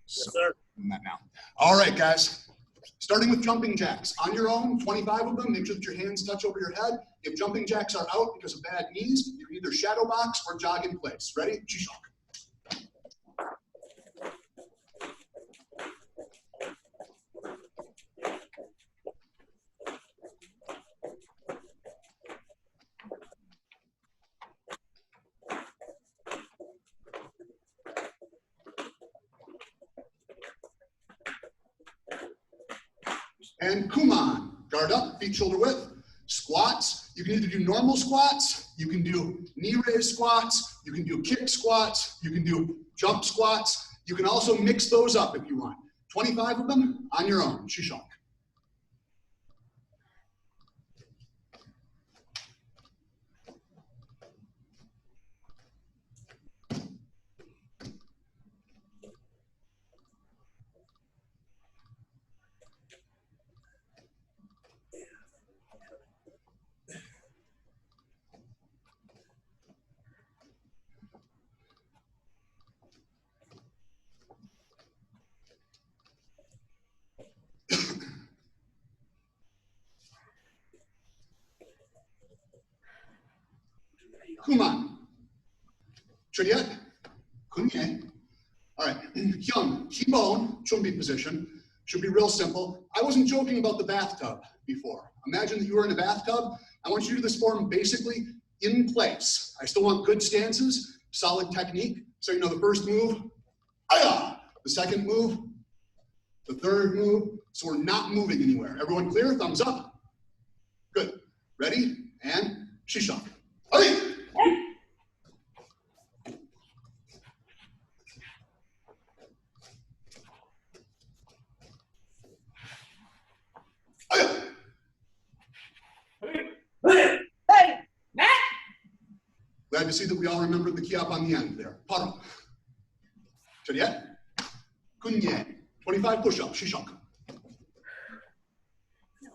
Yes, sir. Doing that now. All right, guys. Starting with jumping jacks. On your own, 25 of them. Make sure that your hands touch over your head. If jumping jacks are out because of bad knees, you can either shadow box or jog in place. Ready? G-shock. And Kuman, guard up, feet shoulder width. Squats, you can either do normal squats, you can do knee raise squats, you can do kick squats, you can do jump squats. You can also mix those up if you want. 25 of them on your own, Shishak. Kuman. Chodiet. Kunye. All right. Hyung. Hibon. Chumbi position. Should be real simple. I wasn't joking about the bathtub before. Imagine that you were in a bathtub. I want you to do this form basically in place. I still want good stances, solid technique. So you know the first move, aya. The second move, the third move. So we're not moving anywhere. Everyone clear? Thumbs up. Good. Ready? And shishak. Hey! Hey, Matt! Glad to see that we all remembered the kiap on the end there. Paro. Chodiet. Kunye. 25 push-ups. Shishak. No.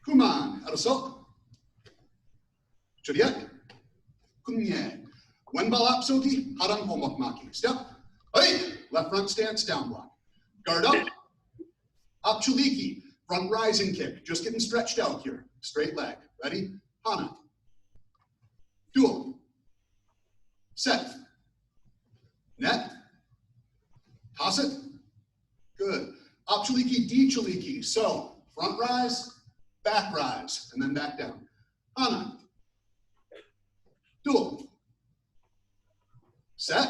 Kuman. Arasok. Chodiet. Kunye. Wenbal apsoti. Harang homak maki. Step. Hey! Left front stance, down block. Guard up. Up chuliki. Front rising kick. Just getting stretched out here. Straight leg. Ready? Hana. Dual. Set. Net. Toss it. Good. Up chuliki, D chuliki. So, front rise, back rise, and then back down. Hana. Dual. Set.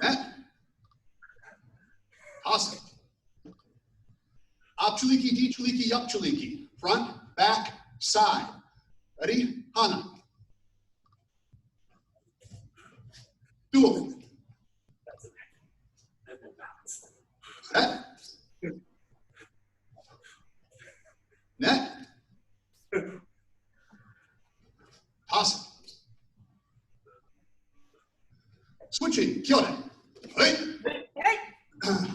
Net. Toss it. Up chuliki, D chuliki, yup chuliki. Front, back, side. Ready? Hana. Dual. Set. Net. Toss it. Switching. Kyore. Right.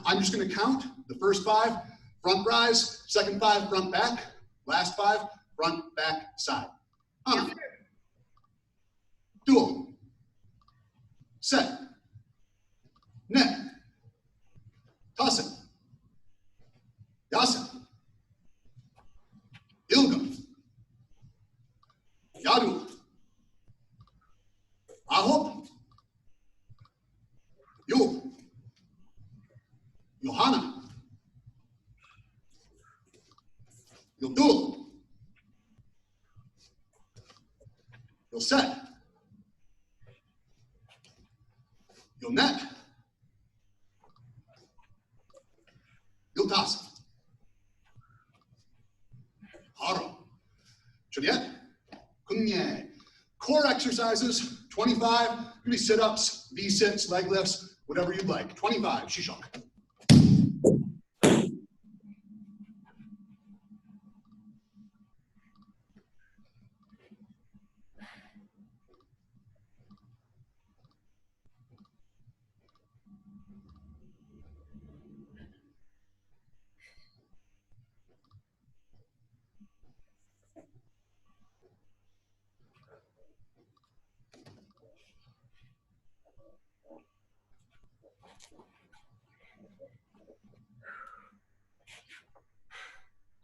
I'm just going to count the first 5, front rise, second 5, front back, last 5, front back side. Hana. Dual. Set. Net. Toss it. Yasa. Ilga. Yadu. Ahop. Yo. Johanna. Yodul. Yoset. Yonet. Yiltas. Haro. Chodiet. Kunye. Core exercises, 25. Gonna be sit-ups, V-sits, leg lifts, whatever you'd like. 25. Shishak.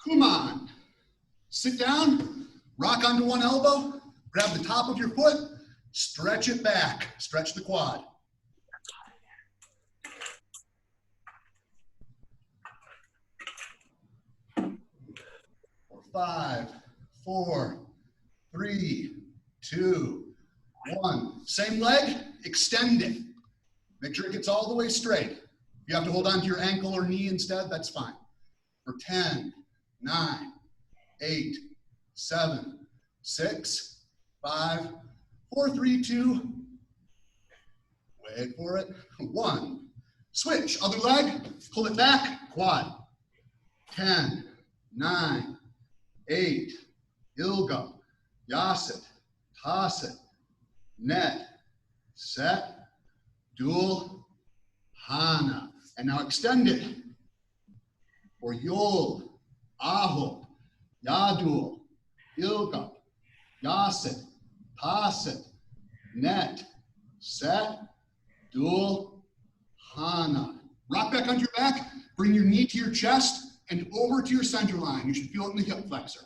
Come on. Sit down, rock onto one elbow, grab the top of your foot, stretch it back, stretch the quad. 5, 4, 3, 2, 1. Same leg, extend it. Make sure it gets all the way straight. If you have to hold on to your ankle or knee instead, that's fine. For 10, 9, 8, 7, 6, 5, 4, 3, 2. Wait for it. 1. Switch, other leg, pull it back, quad. 10, 9, 8, Ilga, Yasit, Tasit, Net, Set, Dual, Hana. And now extend it for Yol, Aho, Yadul, Ilga, Yasit, Tasit, Net, Set, Dual, Hana. Rock back onto your back, bring your knee to your chest and over to your center line. You should feel it in the hip flexor.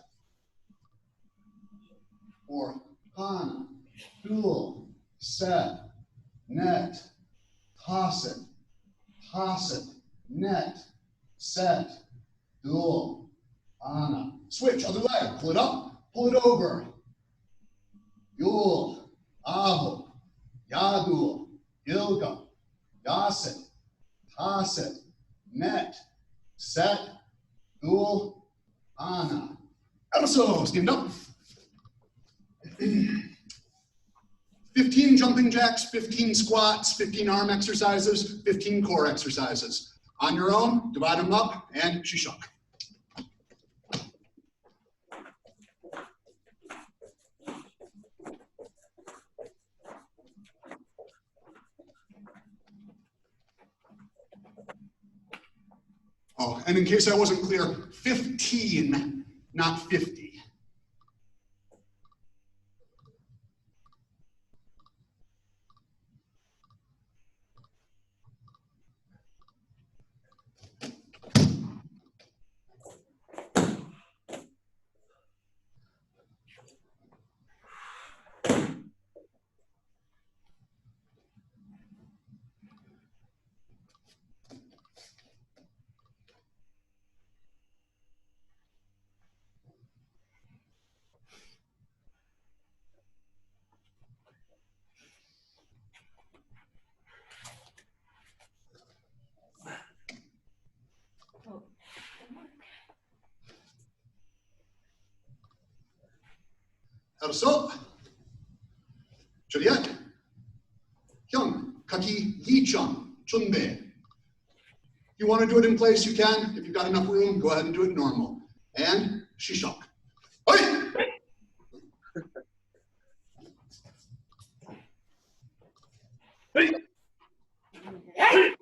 For Hana, Dual, Set, Net, toss it, net, set, dual, Hana. Switch, other leg, pull it up, pull it over. Yul, Aho, Yadul, Ilga, Yasit, Tasit, Net, Set, Dual, Hana. Episode, stand up. 15 jumping jacks, 15 squats, 15 arm exercises, 15 core exercises. On your own, divide them up and shishak. Oh, and in case I wasn't clear, 15, not 50. 알았어? 저리야. 형, kaki yichon, chunbe. If you want to do it in place, you can. If you've got enough room, go ahead and do it normal. And shishak. Hey! Hey! Hey!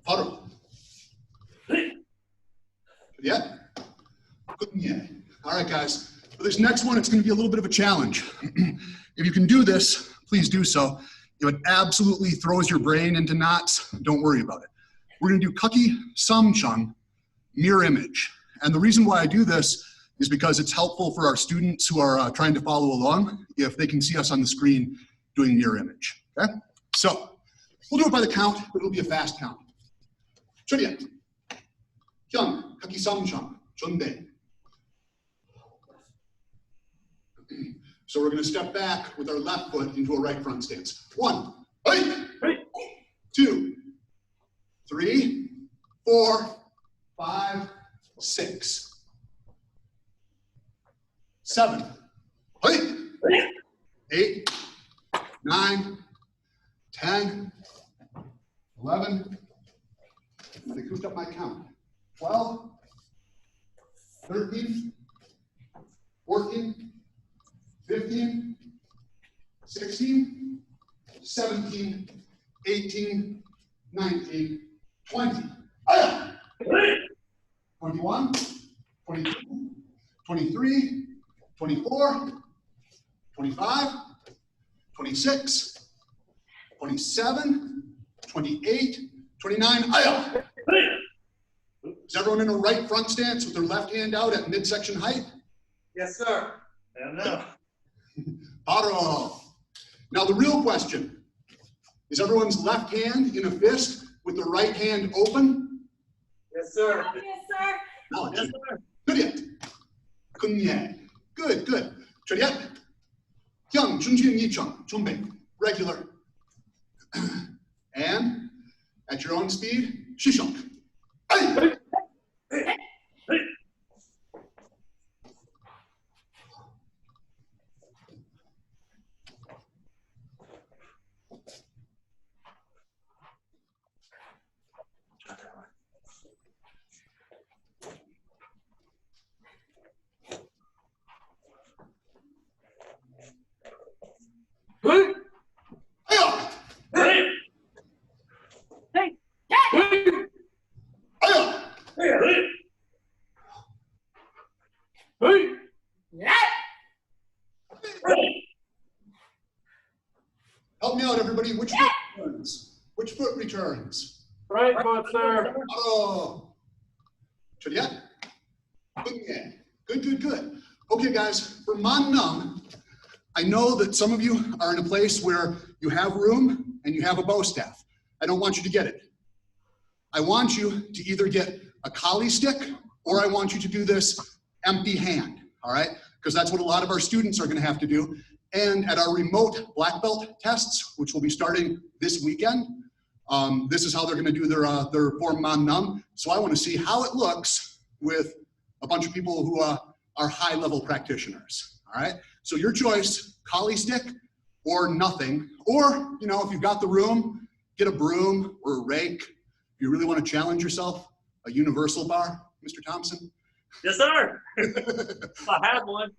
바로. Yeah? Yeah. All right, guys. For this next one, it's going to be a little bit of a challenge. If you can do this, please do so. If it absolutely throws your brain into knots, don't worry about it. We're going to do kaki samchung, mirror image. And the reason why I do this is because it's helpful for our students who are trying to follow along if they can see us on the screen doing mirror image. Okay? So we'll do it by the count, but it'll be a fast count. Chodiet. Hyun, kaki samchung, chonde. So we're going to step back with our left foot into a right front stance. 1, 2, 3, 4, 5, 6, 7, 8, 9, 10, 11. I goofed up my count. 12, 13, 14, 15, 16, 17, 18, 19, 20. Aya! 21, 22, 23, 24, 25, 26, 27, 28, 29. Aya! Is everyone in a right front stance with their left hand out at midsection height? Yes, sir. And now. Paro. Now the real question, is everyone's left hand in a fist with the right hand open? Yes, sir. Yes, sir. No, Yes, sir. Good. Good, good. Chariot. Young, Chunjin Yichung, Chunbei. Regular. And at your own speed, Shishong. Hey! Help me out, everybody. Which foot returns? Which foot returns? Right foot, sir. Oh. Chariot. Good. Okay, guys, for Man Num, I know that some of you are in a place where you have room and you have a bow staff. I don't want you to get it. I want you to either get a collie stick or I want you to do this empty hand, all right? Because that's what a lot of our students are gonna have to do. And at our remote black belt tests, which will be starting this weekend, this is how they're gonna do their form Man Num. So I wanna see how it looks with a bunch of people who are high level practitioners, all right? So your choice, collie stick or nothing. Or, you know, if you've got the room, get a broom or a rake. If you really wanna challenge yourself, a universal bar, Mr. Thompson. Yes, sir. I had one.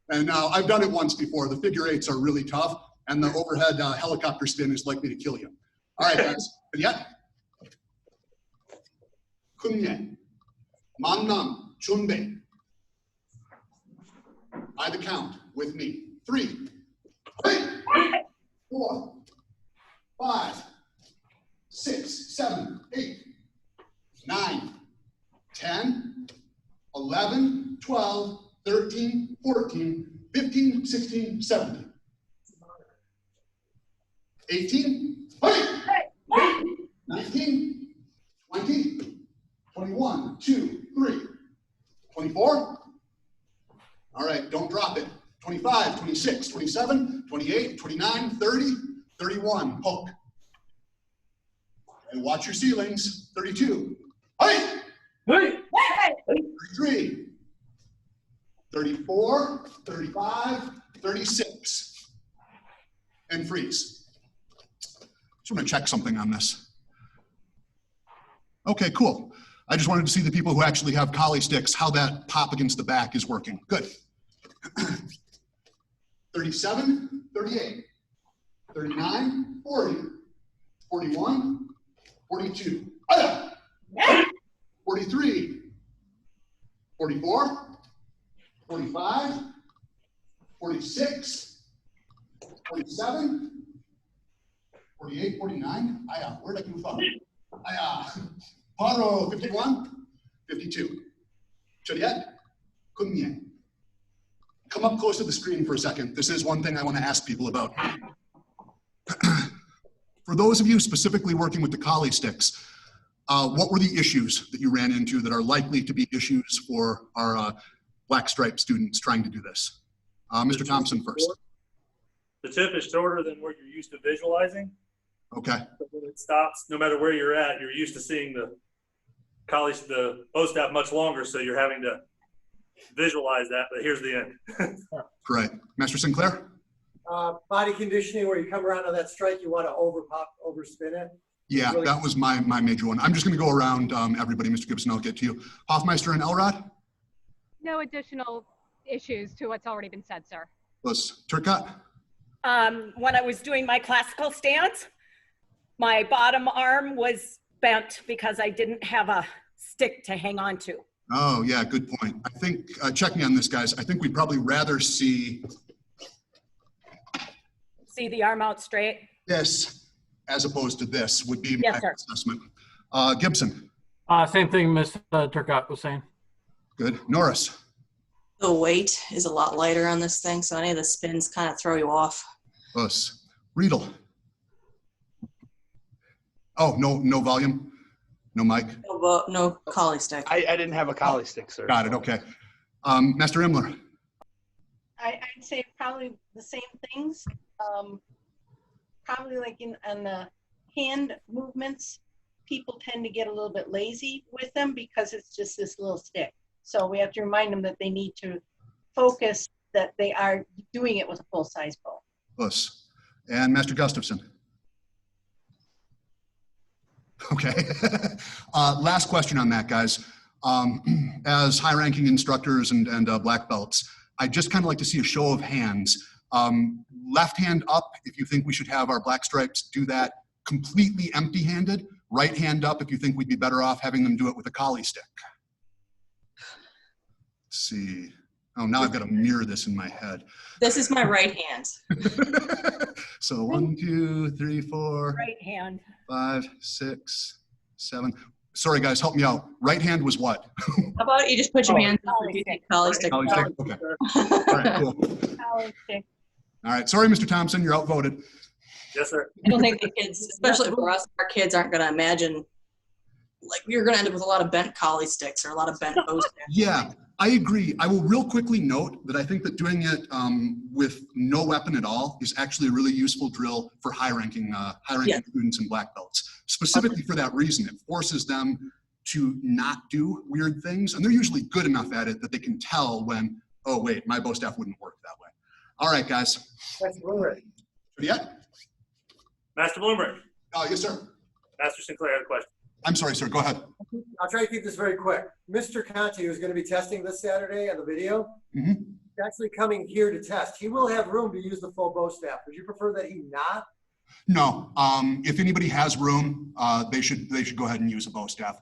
And I've done it once before. The figure eights are really tough, and the overhead helicopter spin is likely to kill you. All right, guys. Yeah. Kunye. Mannam. Chunbei. By the count with me. 3, 4, 5, 6, 7, 8, 9, 10, 11, 12, 13, 14, 15, 16, 17, 18, 19, 20, 21, 2, 3, 24. All right, don't drop it. 25, 26, 27, 28, 29, 30, 31. Poke. And watch your ceilings. 32. Hey! 33. 34, 35, 36. And freeze. Just want to check something on this. Okay, cool. I just wanted to see the people who actually have collie sticks, how that pop against the back is working. Good. 37, 38, 39, 40, 41, 42, 43, 44, 45, 46, 47, 48, 49. Where'd I move on? Paro, 51, 52. Chariot, Kunye. Come up close to the screen for a second. This is one thing I want to ask people about. For those of you specifically working with the collie sticks, what were the issues that you ran into that are likely to be issues for our black stripe students trying to do this? Mr. Thompson first. The tip is shorter than what you're used to visualizing. Okay. So when it stops, no matter where you're at, you're used to seeing the bow staff much longer, so you're having to visualize that, but here's the end. Great. Master Sinclair? Body conditioning, where you come around on that strike, you want to overspin it. Yeah, really, that was my major one. I'm just going to go around everybody. Mr. Gibson, I'll get to you. Hoffmeister and Elrod? No additional issues to what's already been said, sir. Was Turcotte? when I was doing my classical stance, my bottom arm was bent because I didn't have a stick to hang on to. Oh, yeah, good point. I think, check me on this, guys. I think we'd probably rather see See the arm out straight? this as opposed to this would be my Yes, sir. assessment. Gibson, Same thing Ms. Turcott was saying. good. Norris, The weight is a lot lighter on this thing, so any of the spins kind of throw you off. us. Riedel. Oh, no volume? No mic? No collie stick. I didn't have a collie stick, sir. Got it, okay. Master Imler, I'd say probably the same things. Probably like on the hand movements, people tend to get a little bit lazy with them because it's just this little stick. So we have to remind them that they need to focus that they are doing it with a full-size bow. us. And Master Gustafson. Okay. Last question on that, guys. As high-ranking instructors and black belts, I'd just kind of like to see a show of hands. Left hand up if you think we should have our black stripes do that completely empty-handed. Right hand up if you think we'd be better off having them do it with a collie stick. Let's see. Oh, now I've got to mirror this in my head. This is my right hand. So 1, 2, 3, 4, Right hand. 5, 6, 7. Sorry, guys, help me out. Right hand was what? How about you just put your hands up Collie and do stick. collie stick? Collie stick? Okay. All right, cool. Collie stick. All right. Sorry, Mr. Thompson, you're outvoted. Yes, sir. I don't think the kids, especially for us, our kids aren't going to imagine, like, you're going to end up with a lot of bent collie sticks or a lot of bent bow sticks. Yeah, I agree. I will real quickly note that I think that doing it with no weapon at all is actually a really useful drill for high-ranking students and black belts. Specifically for that reason, it forces them to not do weird things, and they're usually good enough at it that they can tell when, oh wait, my bow staff wouldn't work that way. All right, guys. That's Blu-ray. Yeah. Master Bloomberg. Oh, yes, sir. Master Sinclair had a question. I'm sorry, sir. Go ahead. I'll try to keep this very quick. Mr. Conti, who's going to be testing this Saturday on the video, Mhm. is actually coming here to test. He will have room to use the full bow staff. Would you prefer that he not? No. If anybody has room, they should go ahead and use a bow staff.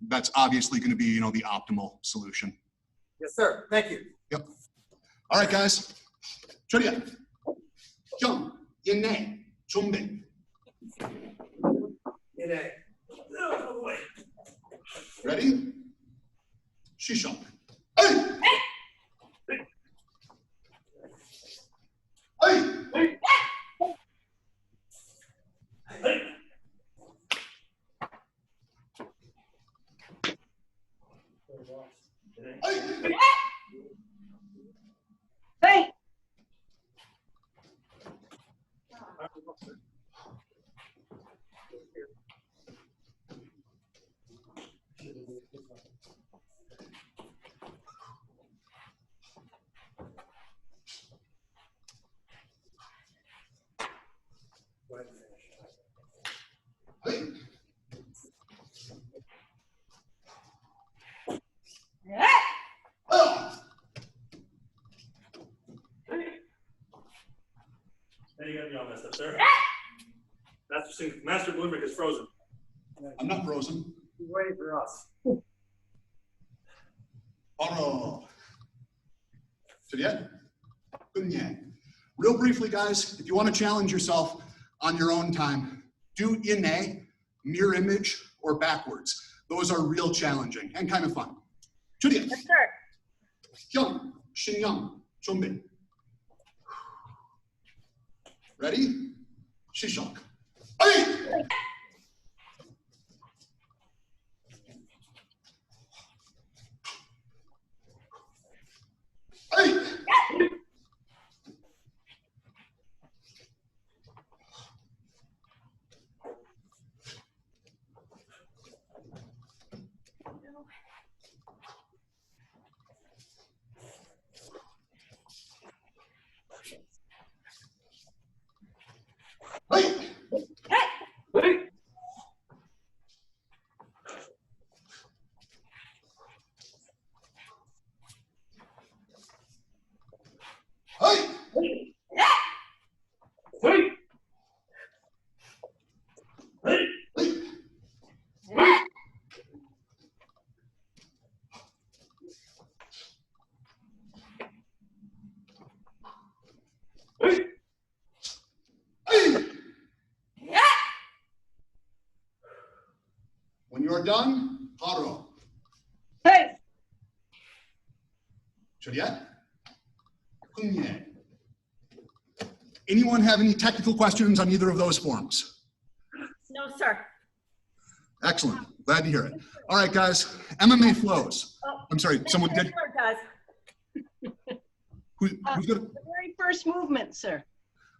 That's obviously going to be, the optimal solution. Yes, sir. Thank you. Yep. All right, guys. Choria. Jump. Inne. Chumbe. In A. Ready? Shisha. Hey! Hey! Hey! Hey! Hey! Oh! Now you got me all messed up, sir. Master Bloomberg is frozen. I'm not frozen. He's waiting for us. Oro. Real briefly, guys, if you want to challenge yourself on your own time, do inne, mirror image, or backwards. Those are real challenging and kind of fun. Julia. Yes, sir. Hyung, Shinyoung, Chongbin. Ready? Shishok. Hey! Hey! Hey! Hey! you are done, paro. Hey, Chariot. Kunye. Anyone have any technical questions on either of those forms? No, sir. Excellent. Glad to hear it. All right, guys. MMA Flows. I'm sorry, someone did. Sure does. Who's got the very first movement, sir.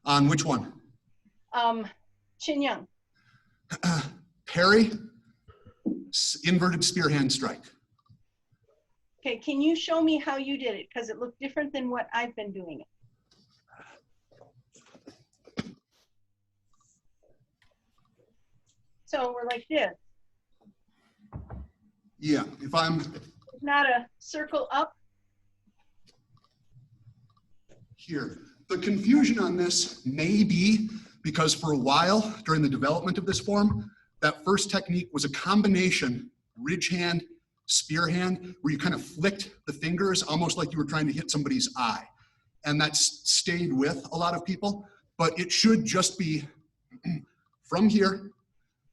on which one? Chin Young. Parry, inverted spear hand strike. Okay, can you show me how you did it? Because it looked different than what I've been doing it. So we're like this. Yeah, if I'm It's not a circle up. here. The confusion on this may be because for a while during the development of this form, that first technique was a combination ridge hand, spear hand, where you kind of flicked the fingers almost like you were trying to hit somebody's eye. And that's stayed with a lot of people, but it should just be from here,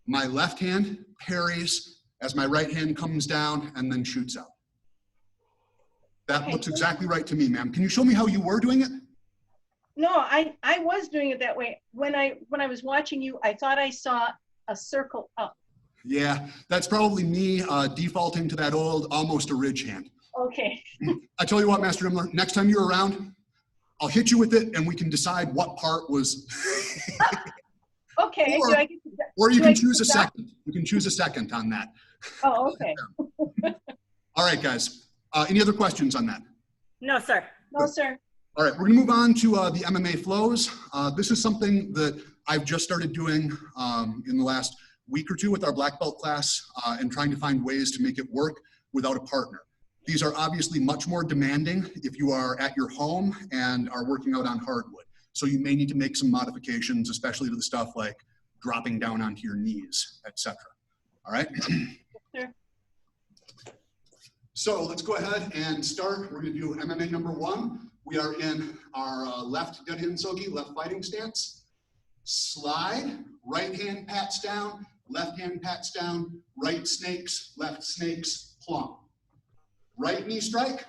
my left hand parries as my right hand comes down and then shoots out. That Okay. looks exactly right to me, ma'am. Can you show me how you were doing it? No, I was doing it that way. When I was watching you, I thought I saw a circle up. Yeah, that's probably me defaulting to that old almost a ridge hand. Okay. I tell you what, Master Imler, next time you're around, I'll hit you with it and we can decide what part was. Okay. Or- do I get to, Or you Do can I choose a stop? second. You can choose a second on that. oh, okay. All right, guys. Any other questions on that? No, sir. No, sir. All right, we're gonna move on to the MMA Flows. This is something that I've just started doing in the last week or two with our black belt class and trying to find ways to make it work without a partner. These are obviously much more demanding if you are at your home and are working out on hardwood. So you may need to make some modifications, especially to the stuff like dropping down onto your knees, etc. All right? Sure. So let's go ahead and start. We're gonna do MMA number 1. We are in our left dead hand sogi, left fighting stance. Slide, right hand pats down, left hand pats down, right snakes, left snakes, plumb. Right knee strike,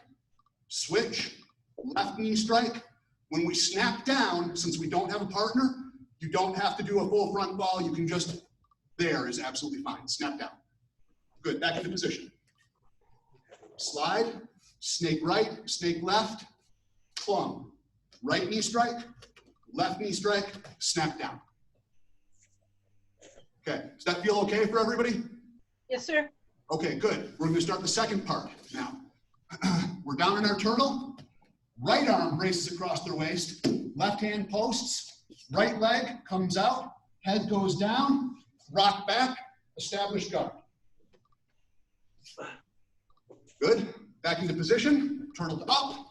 switch, left knee strike. When we snap down, since we don't have a partner, you don't have to do a full front ball. You can just, there is absolutely fine. Snap down. Good, back into position. Slide, snake right, snake left, plumb. Right knee strike, left knee strike, snap down. Okay, does that feel okay for everybody? Yes, sir. Okay, good. We're gonna start the second part now. We're down in our turtle. Right arm braces across their waist. Left hand posts. Right leg comes out. Head goes down. Rock back. Establish guard. Good. Back into position. Turtle up.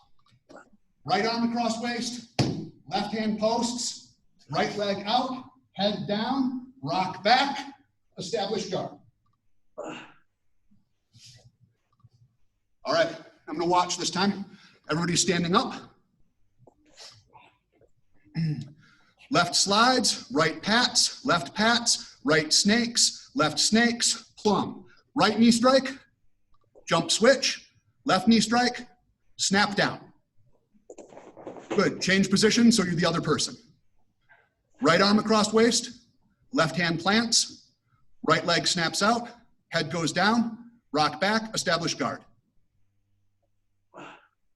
Right arm across waist. Left hand posts. Right leg out. Head down. Rock back. Establish guard. All right. I'm going to watch this time. Everybody's standing up. Left slides, right pats, right snakes, plumb. Right knee strike, jump switch, left knee strike, snap down. Good, change position so you're the other person. Right arm across waist, left hand plants, right leg snaps out, head goes down, rock back, establish guard.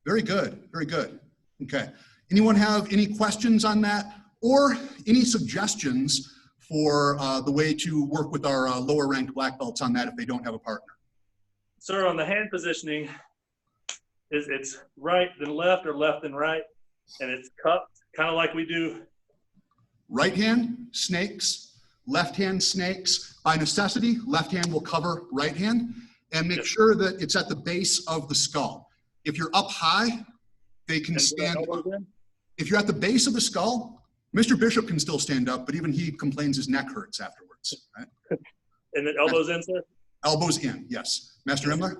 Very good, very good. Okay, anyone have any questions on that or any suggestions for the way to work with our lower ranked black belts on that if they don't have a partner? Sir, on the hand positioning, it's right then left or left and right, and it's cupped, kind of like we do. Right hand, snakes, left hand, snakes. By necessity, left hand will cover right hand and make sure that it's at the base of the skull. If you're up high, they can stand up. If you're at the base of the skull, Mr. Bishop can still stand up, but even he complains his neck hurts afterwards. Right? And then elbows in, sir? Elbows in, yes. Master Imler?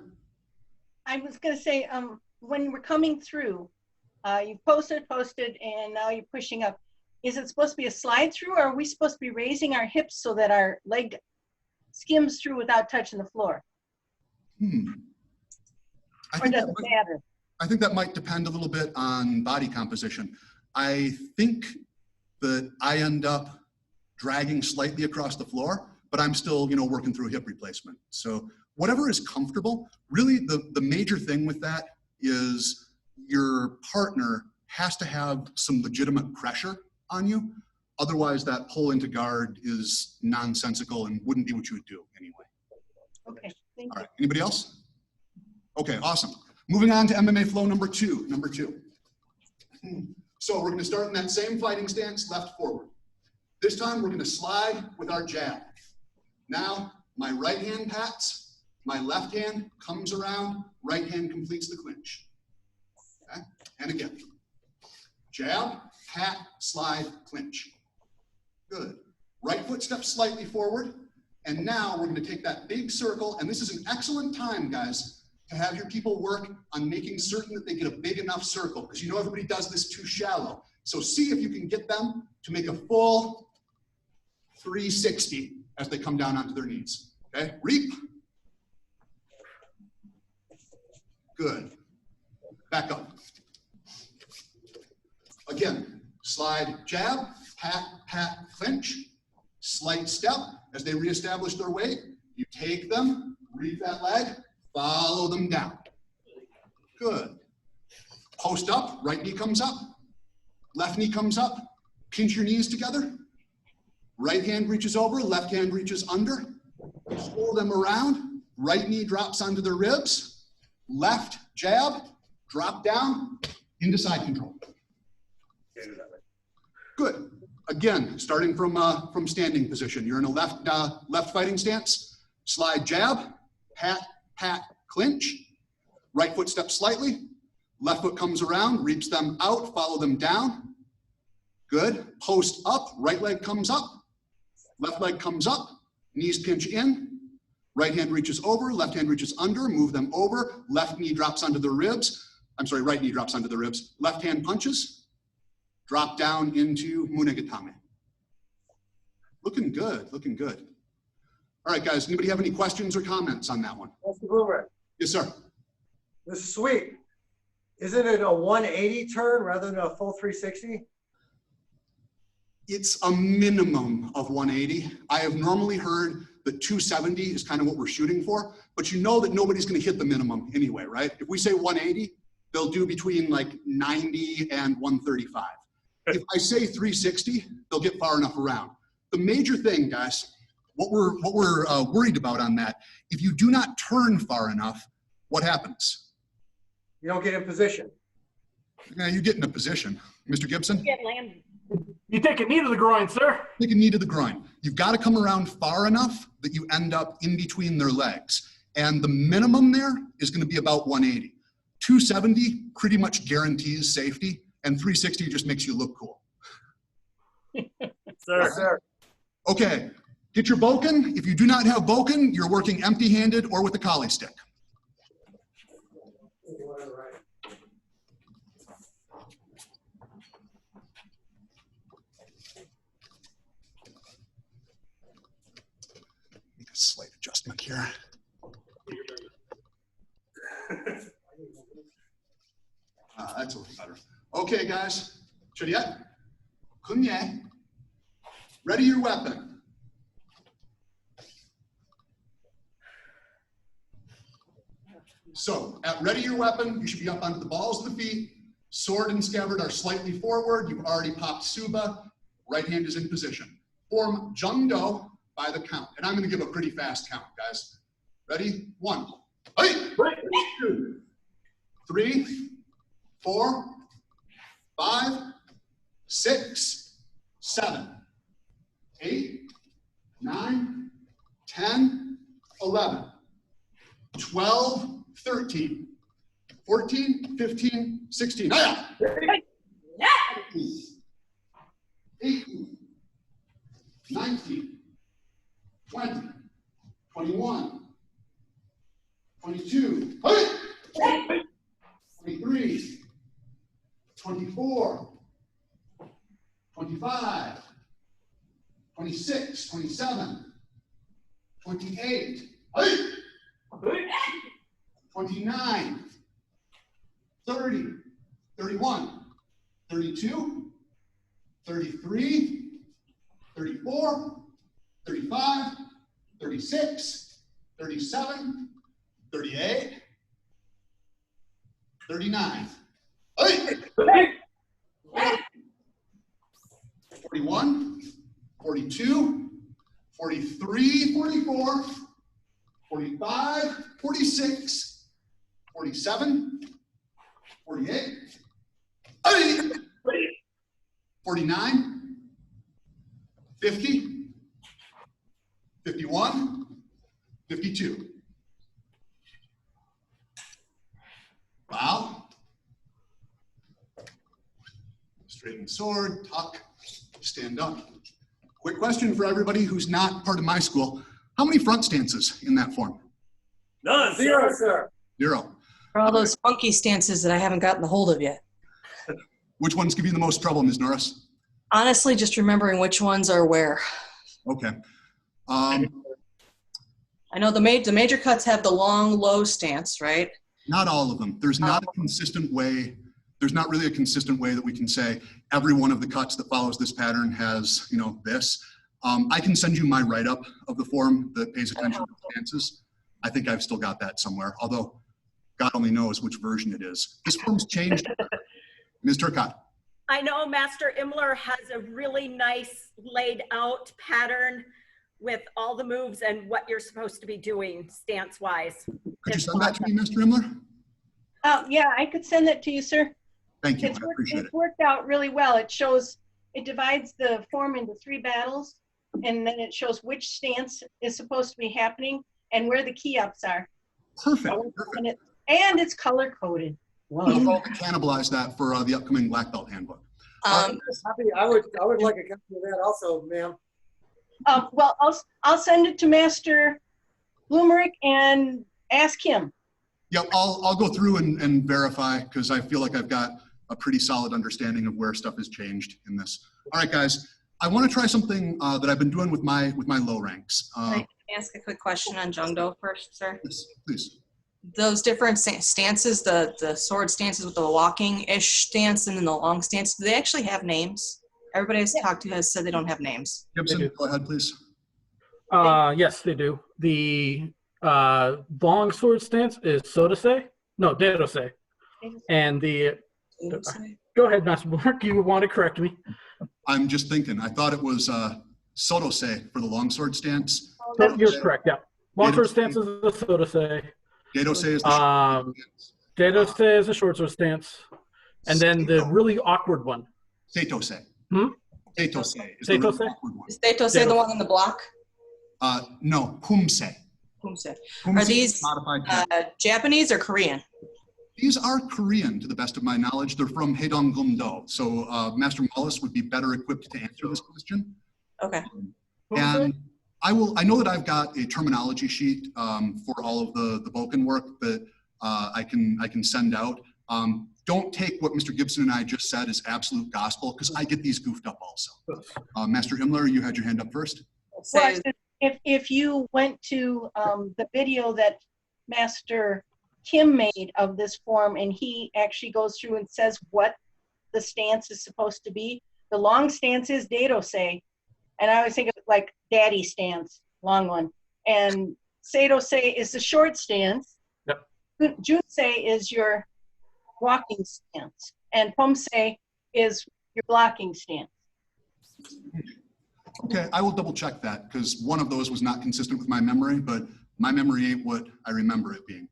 I was going to say, when we're coming through, you posted, and now you're pushing up. Is it supposed to be a slide through, or are we supposed to be raising our hips so that our leg skims through without touching the floor? I Or think does that it might, matter? I think that might depend a little bit on body composition. I think that I end up dragging slightly across the floor, but I'm still, working through hip replacement. So whatever is comfortable, really the major thing with that is your partner has to have some legitimate pressure on you. Otherwise that pull into guard is nonsensical and wouldn't be what you would do anyway. Okay, thank All you. right, anybody else? Okay, awesome. Moving on to MMA flow number two. So we're gonna start in that same fighting stance, left forward. This time we're gonna slide with our jab. Now, my right hand pats, my left hand comes around, right hand completes the clinch. Okay, and again. Jab, pat, slide, clinch. Good. Right foot steps slightly forward. And now we're going to take that big circle, and this is an excellent time, guys, to have your people work on making certain that they get a big enough circle, because everybody does this too shallow. So see if you can get them to make a full 360 as they come down onto their knees. Okay, reap. Good. Back up. Again, slide, jab, pat, pat, clinch. Slight step. As they reestablish their weight, you take them, reap that leg, follow them down. Good. Post up, right knee comes up, left knee comes up, pinch your knees together. Right hand reaches over, left hand reaches under. Pull them around, right knee drops onto their ribs, left jab, drop down, into side control. Good. Again, starting from standing position. You're in a left fighting stance. Slide jab, pat, pat, clinch. Right foot steps slightly. Left foot comes around, reaps them out, follow them down. Good. Post up, right leg comes up. Left leg comes up, knees pinch in. Right hand reaches over, left hand reaches under, move them over. Left knee drops onto the ribs. Right knee drops onto the ribs. Left hand punches. Drop down into Munegatame. Looking good, looking good. All right, guys, anybody have any questions or comments on that one? Mr. Boomer, Yes, sir. this sweep, isn't it a 180 turn rather than a full 360? It's a minimum of 180. I have normally heard that 270 is kind of what we're shooting for, but you know that nobody's gonna hit the minimum anyway, right? If we say 180, they'll do between like 90 and 135. If I say 360, they'll get far enough around. The major thing, guys, what we're worried about on that, if you do not turn far enough, what happens? You don't get in position. Yeah, you get in a position. Mr. Gibson? Get landed. You take a knee to the groin, sir. Take a knee to the groin. You've got to come around far enough that you end up in between their legs. And the minimum there is going to be about 180. 270 pretty much guarantees safety, and 360 just makes you look cool. Sir. Yes, sir. Okay, get your boken. If you do not have boken, you're working empty-handed or with a collie stick. Make a slight adjustment here. That's a little better. Okay, guys. Chariot, kunye. Ready your weapon. So, at ready your weapon, you should be up onto the balls of the feet. Sword and scabbard are slightly forward. You've already popped Suba. Right hand is in position. Form Jungdo by the count. And I'm going to give a pretty fast count, guys. Ready? 1. Hey! 2, 3, 4, 5, 6, 7, 8, 9, 10, 11, 12, 13, 14, 15, 16. 18, 19, 20, 21, 22, 23, 24, 25, 26, 27, 28, 29, 30, 31, 32, 33, 34, 35, 36, 37, 38, 39, 41, 42, 43, 44, 45, 46, 47, 48, 49, 50, 51, 52. Bow. Straighten sword, tuck, stand up. Quick question for everybody who's not part of my school. How many front stances in that form? None. Zero, sir. 0. For all those funky stances that I haven't gotten a hold of yet. Which ones give you the most trouble, Ms. Norris? Honestly, just remembering which ones are where. Okay. I know the major cuts have the long, low stance, right? Not all of them. There's not a consistent way. There's not really a consistent way that we can say every one of the cuts that follows this pattern has, this. I can send you my write-up of the form that pays attention to stances. I think I've still got that somewhere, although God only knows which version it is. This form's changed. Ms. Turcotte. I know Master Imler has a really nice laid out pattern with all the moves and what you're supposed to be doing stance-wise. Could you send that to me, Mr. Imler? Yeah, I could send that to you, sir. Thank you. I appreciate It's it. worked out really well. It divides the form into 3 battles, and then it shows which stance is supposed to be happening and where the key ups are. Perfect. And it's color coded. I'll probably cannibalize that for the upcoming Black Belt handbook. I would like a copy of that also, ma'am. Well, I'll send it to Master Blumerick and ask him. Yep, I'll go through and verify because I feel like I've got a pretty solid understanding of where stuff has changed in this. All right, guys, I want to try something that I've been doing with my low ranks. Can I ask a quick question on Jungdo first, sir? Yes, please. Those different stances, the sword stances with the walking-ish stance and then the long stance, do they actually have names? Everybody I've talked to has said they don't have names. Gibson, go ahead, please. Yes, they do. The long sword stance is Sotose. No, Dedose. And the go ahead, Master Mark. You want to correct me? I'm just thinking. I thought it was Sotose for the longsword stance. So you're correct. Yeah, long sword stance is the Sotose. Dedose is the short stance. Dedose is a short sword stance, and then the really awkward one. Seitose. Hmm? Seitose is the really awkward one. Is Tetose the one in the block? No, Pumse. Pumse. Pumse Are is these modified Japanese or Korean? These are Korean, to the best of my knowledge. They're from Haedong-gumdo. So Master Mullis would be better equipped to answer this question. Okay. And I know that I've got a terminology sheet for all of the Vulcan work that I can send out. Don't take what Mr. Gibson and I just said as absolute gospel, because I get these goofed up also. Master Himmler, you had your hand up first. Well, if you went to the video that Master Kim made of this form, and he actually goes through and says what the stance is supposed to be. The long stance is Dedose, and I always think of it like daddy stance, long one. And Seitose is the short stance. Yep. Junsei is your walking stance, and Pomse is your blocking stance. Okay, I will double check that because one of those was not consistent with my memory, but my memory ain't what I remember it being.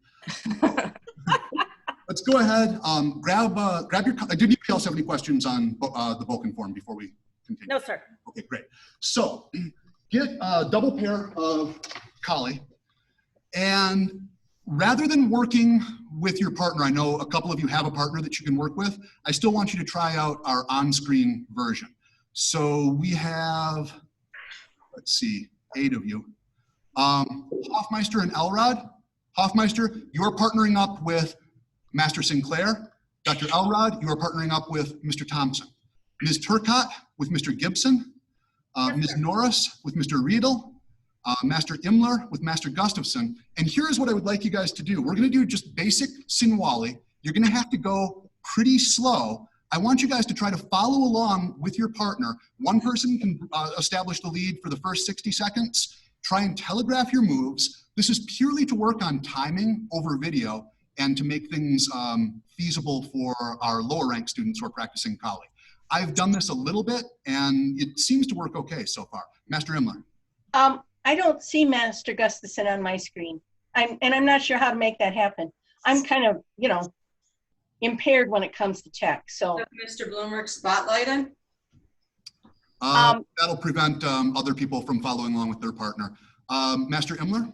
Let's go ahead. Grab your. Did anybody else have any questions on the Vulcan form before we continue? No, sir. Okay, great. So get a double pair of Kali, and rather than working with your partner, I know a couple of you have a partner that you can work with. I still want you to try out our on-screen version. So we have, let's see, 8 of you. Hoffmeister and Elrod. Hoffmeister, you're partnering up with Master Sinclair. Dr. Elrod, you are partnering up with Mr. Thompson. Ms. Turcotte with Mr. Gibson. Ms. Norris with Mr. Riedel. Master Imler with Master Gustafson. And here is what I would like you guys to do. We're going to do just basic Sinwali. You're going to have to go pretty slow. I want you guys to try to follow along with your partner. One person can establish the lead for the first 60 seconds. Try and telegraph your moves. This is purely to work on timing over video and to make things feasible for our lower rank students who are practicing Kali. I've done this a little bit and it seems to work okay so far. Master Imler. I don't see Master Gustafson on my screen. I'm not sure how to make that happen. I'm kind of, you know, impaired when it comes to tech. So Mr. Bloomberg spotlighted? That'll prevent other people from following along with their partner. Master Imler,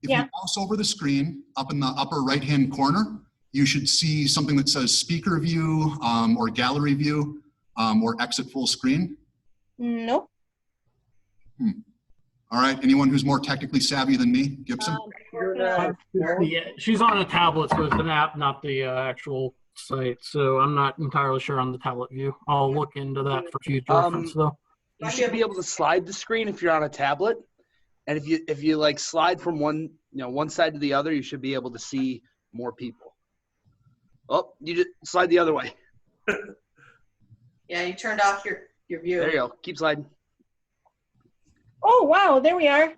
if you mouse over the screen up in the upper right-hand corner, you should see something that says speaker view or gallery view or exit full screen. Nope. All right, anyone who's more technically savvy than me? Gibson? Yeah, she's on a tablet, so it's an app, not the actual site. So I'm not entirely sure on the tablet view. I'll look into that for future reference, though. You should be able to slide the screen if you're on a tablet, and if you like slide from one side to the other, you should be able to see more people. Oh, you just slide the other way. Yeah, you turned off your view. There you go. Keep sliding. Oh, wow, there we are.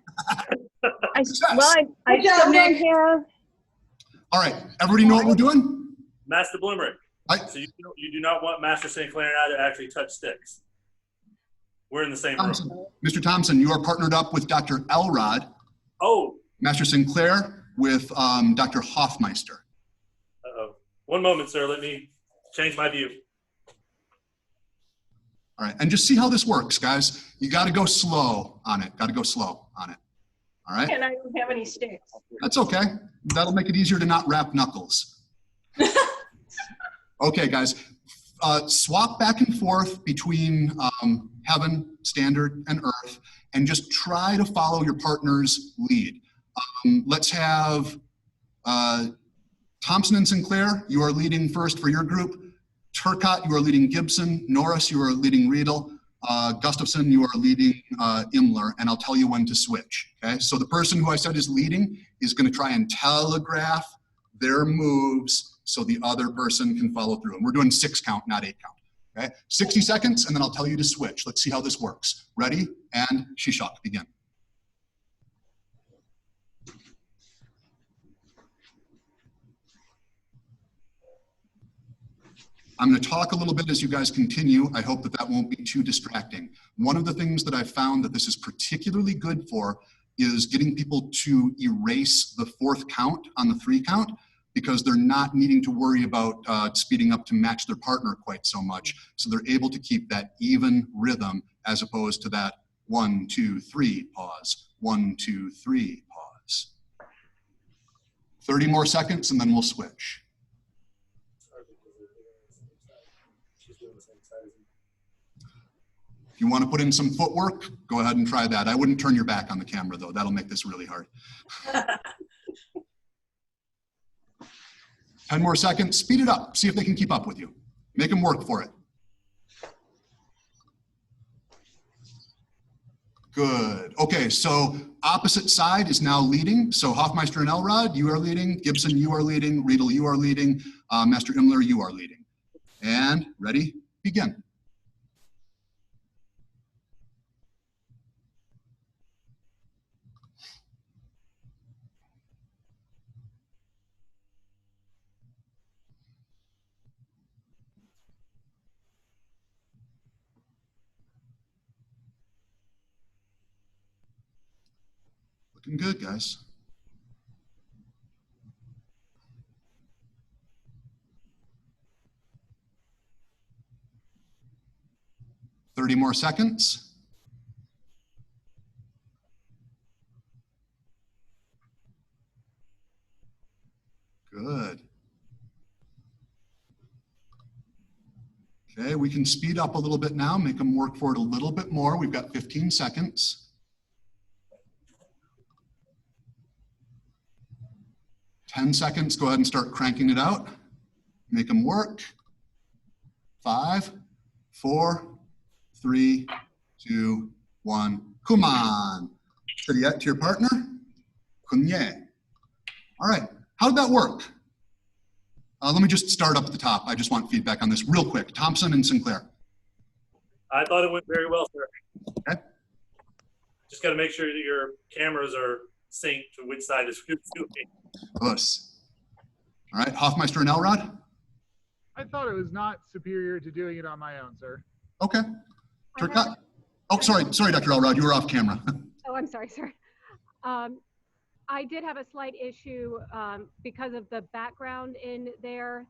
I still don't have. All right, everybody know what we're doing? Master Bloomberg. So you do not want Master St. Clair and I to actually touch sticks. We're in the same room. Mr. Thompson, you are partnered up with Dr. Elrod. Oh. Master Sinclair with Dr. Hoffmeister. Uh-oh. One moment, sir. Let me change my view. All right, and just see how this works, guys. You got to go slow on it. Got to go slow on it. All right? And I don't have any sticks. That's okay. That'll make it easier to not wrap knuckles. Okay, guys. Swap back and forth between heaven, standard, and earth, and just try to follow your partner's lead. Let's have Thompson and Sinclair, you are leading first for your group. Turcott, you are leading Gibson. Norris, you are leading Riedel. Gustafson, you are leading Imler, and I'll tell you when to switch, okay? So the person who I said is leading is gonna try and telegraph their moves so the other person can follow through. And we're doing 6 count, not 8 count, okay? 60 seconds, and then I'll tell you to switch. Let's see how this works. Ready? And Shishak, begin. I'm going to talk a little bit as you guys continue. I hope that that won't be too distracting. One of the things that I've found that this is particularly good for is getting people to erase the 4th count on the 3 count because they're not needing to worry about speeding up to match their partner quite so much. So they're able to keep that even rhythm as opposed to that 1, 2, 3, pause, 1, 2, 3, pause. 30 more seconds and then we'll switch. If you want to put in some footwork, go ahead and try that. I wouldn't turn your back on the camera though. That'll make this really hard. 10 more seconds, speed it up. See if they can keep up with you. Make them work for it. Good. Okay, so opposite side is now leading. So Hoffmeister and Elrod, you are leading. Gibson, you are leading. Riedel, you are leading. Master Imler, you are leading. And ready, begin. Looking good, guys. Thirty more seconds. Good. Okay, we can speed up a little bit now, make them work for it a little bit more. We've got 15 seconds. 10 seconds, go ahead and start cranking it out. Make them work. 5, 4, 3, 2, 1. Come on. To your partner. Kunye. All right. How did that work? Let me just start up at the top. I just want feedback on this real quick. Thompson and Sinclair. I thought it went very well, sir. Okay. Just got to make sure that your cameras are synced to which side is doing. Us. All right. Hoffmeister and Elrod. I thought it was not superior to doing it on my own, sir. Okay. Turcotte. Oh, sorry, Dr. Elrod. You were off camera. Oh, I'm sorry, sir. I did have a slight issue because of the background in their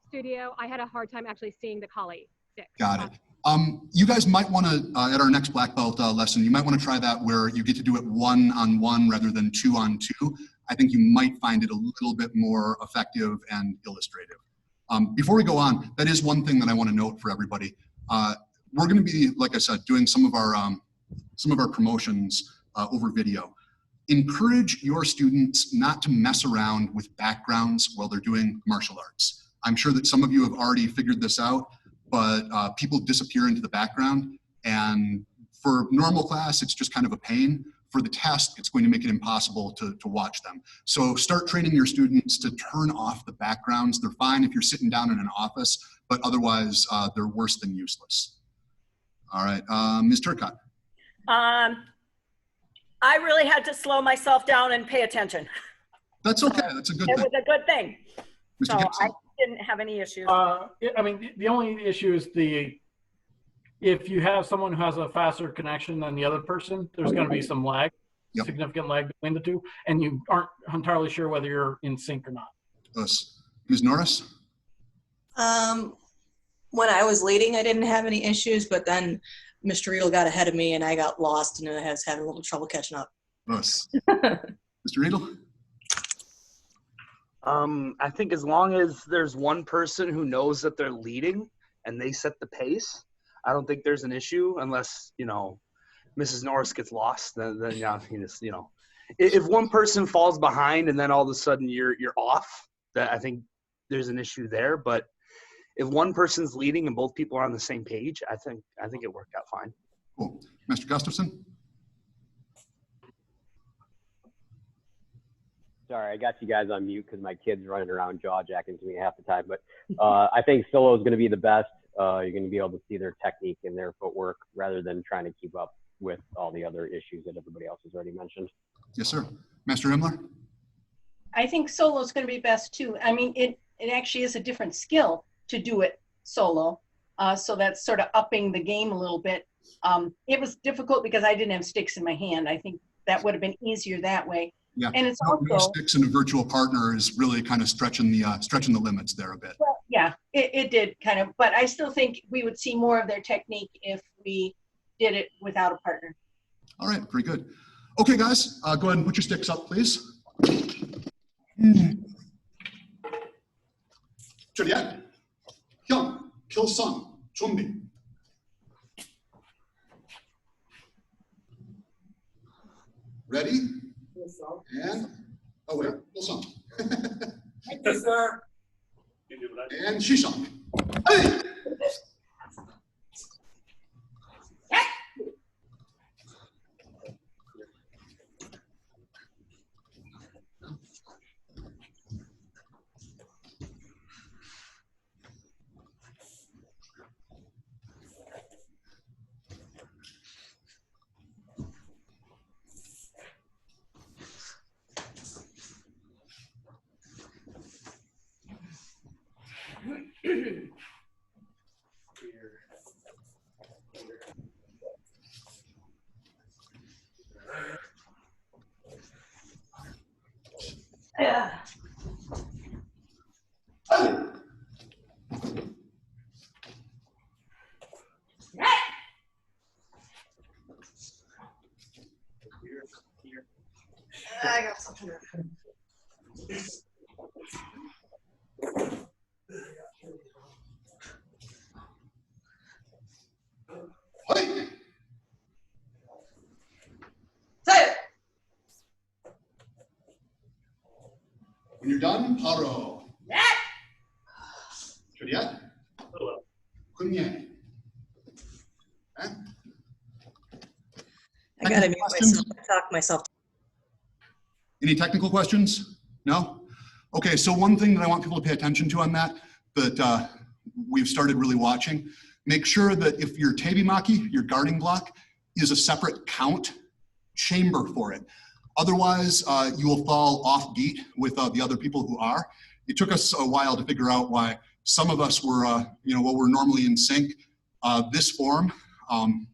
studio. I had a hard time actually seeing the Kali stick. Got it. You guys might want to, at our next black belt lesson, you might want to try that where you get to do it 1-on-1 rather than 2-on-2. I think you might find it a little bit more effective and illustrative. Before we go on, that is one thing that I want to note for everybody. We're going to be, like I said, doing some of our promotions over video. Encourage your students not to mess around with backgrounds while they're doing martial arts. I'm sure that some of you have already figured this out, but people disappear into the background, and for normal class, it's just kind of a pain. For the test, it's going to make it impossible to watch them. So start training your students to turn off the backgrounds. They're fine if you're sitting down in an office, but otherwise they're worse than useless. All right, Ms. Turcotte. I really had to slow myself down and pay attention. That's okay. That's a good It thing. was a good thing. Mr. So Gibson. I didn't have any issues. I mean, the only issue is if you have someone who has a faster connection than the other person, there's going to be some lag, Yep. significant lag between the two, and you aren't entirely sure whether you're in sync or not. Us. Ms. Norris? When I was leading, I didn't have any issues, but then Mr. Riedel got ahead of me and I got lost and I was having a little trouble catching up. Us. Mr. Riedel? I think as long as there's one person who knows that they're leading and they set the pace, I don't think there's an issue unless, Mrs. Norris gets lost, then yeah, if one person falls behind and then all of a sudden you're off, that I think there's an issue there. But if one person's leading and both people are on the same page, I think it worked out fine. Cool. Mr. Gustafson? Sorry, I got you guys on mute because my kid's running around jaw-jacking to me half the time. But I think solo is going to be the best. You're going to be able to see their technique and their footwork rather than trying to keep up with all the other issues that everybody else has already mentioned. Yes, sir. Master Himmler? I think solo is going to be best too. I mean, it actually is a different skill to do it solo. So that's sort of upping the game a little bit. It was difficult because I didn't have sticks in my hand. I think that would have been easier that way. Yeah. And it's No also sticks and a virtual partner is really kind of stretching the limits there a bit. well, yeah, it did kind of, but I still think we would see more of their technique if we did it without a partner. All right, very good. Okay, guys, go ahead and put your sticks up, please. Juliet, Hyung, Kil-sung, 준비. Ready? And, oh wait, Kil-sung. Thank you, sir. And Shishang. Hey! Yeah. I got something. Hey! When you're done, paro. Juliet, Kunye. Okay. I gotta mute myself. talked myself. Any technical questions? No? Okay, so one thing that I want people to pay attention to on that we've started really watching, make sure that if your tebi-maki, your guarding block, is a separate count chamber for it. Otherwise, you will fall off beat with the other people who are. It took us a while to figure out why some of us were, while we're normally in sync, this form,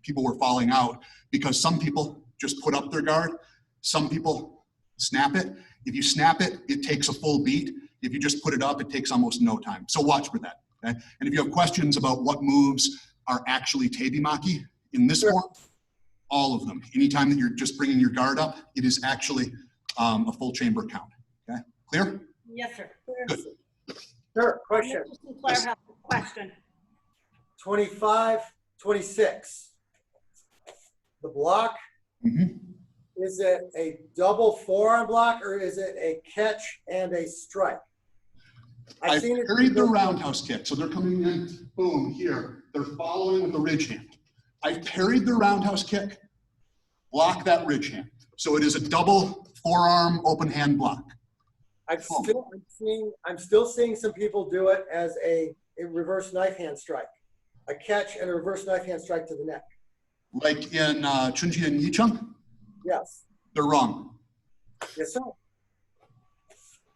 people were falling out because some people just put up their guard, some people snap it. If you snap it, it takes a full beat. If you just put it up, it takes almost no time. So watch for that, okay? And if you have questions about what moves are actually tebi-maki in this form, all of them. Anytime that you're just bringing your guard up, it is actually a full chamber count, okay? Clear? Yes, sir. Good. Sure, question. Mr. Sinclair has a question. 25, 26. The block, is it a double forearm block or is it a catch and a strike? I've carried the roundhouse kick. So they're coming in, boom, here. They're following with the ridge hand. I've parried the roundhouse kick, block that ridge hand. So it is a double forearm open hand block. I'm still seeing some people do it as a reverse knife hand strike, a catch and a reverse knife hand strike to the neck. Like in Chunji and Yicheng? Yes. They're wrong. Yes, sir.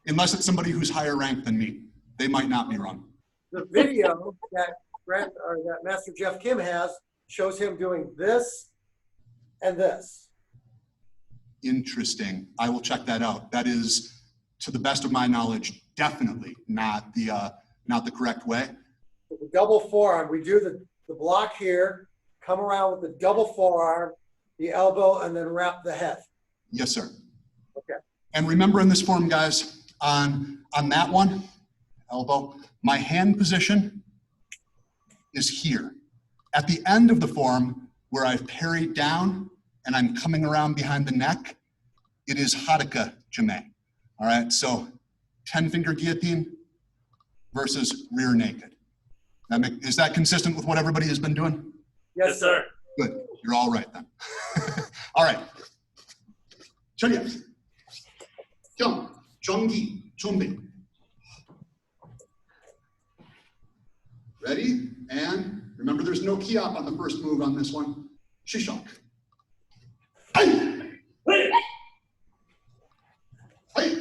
Unless it's somebody who's higher ranked than me. They might not be wrong. The video that Master Jeff Kim has shows him doing this and this. Interesting. I will check that out. That is, to the best of my knowledge, definitely not the correct way. With the double forearm, we do the block here, come around with the double forearm, the elbow, and then wrap the head. Yes, sir. Okay. And remember in this form, guys, on that one, elbow, my hand position is here. At the end of the form, where I've parried down and I'm coming around behind the neck, it is harika jime. All right, so 10-finger guillotine versus rear naked. Is that consistent with what everybody has been doing? Yes, sir. Good, you're all right then. All right. Chanya. Kyung, Chonggi, Chombi. Ready? And remember, there's no ki-op on the first move on this one. Shishok. Hey! Hey! Hey!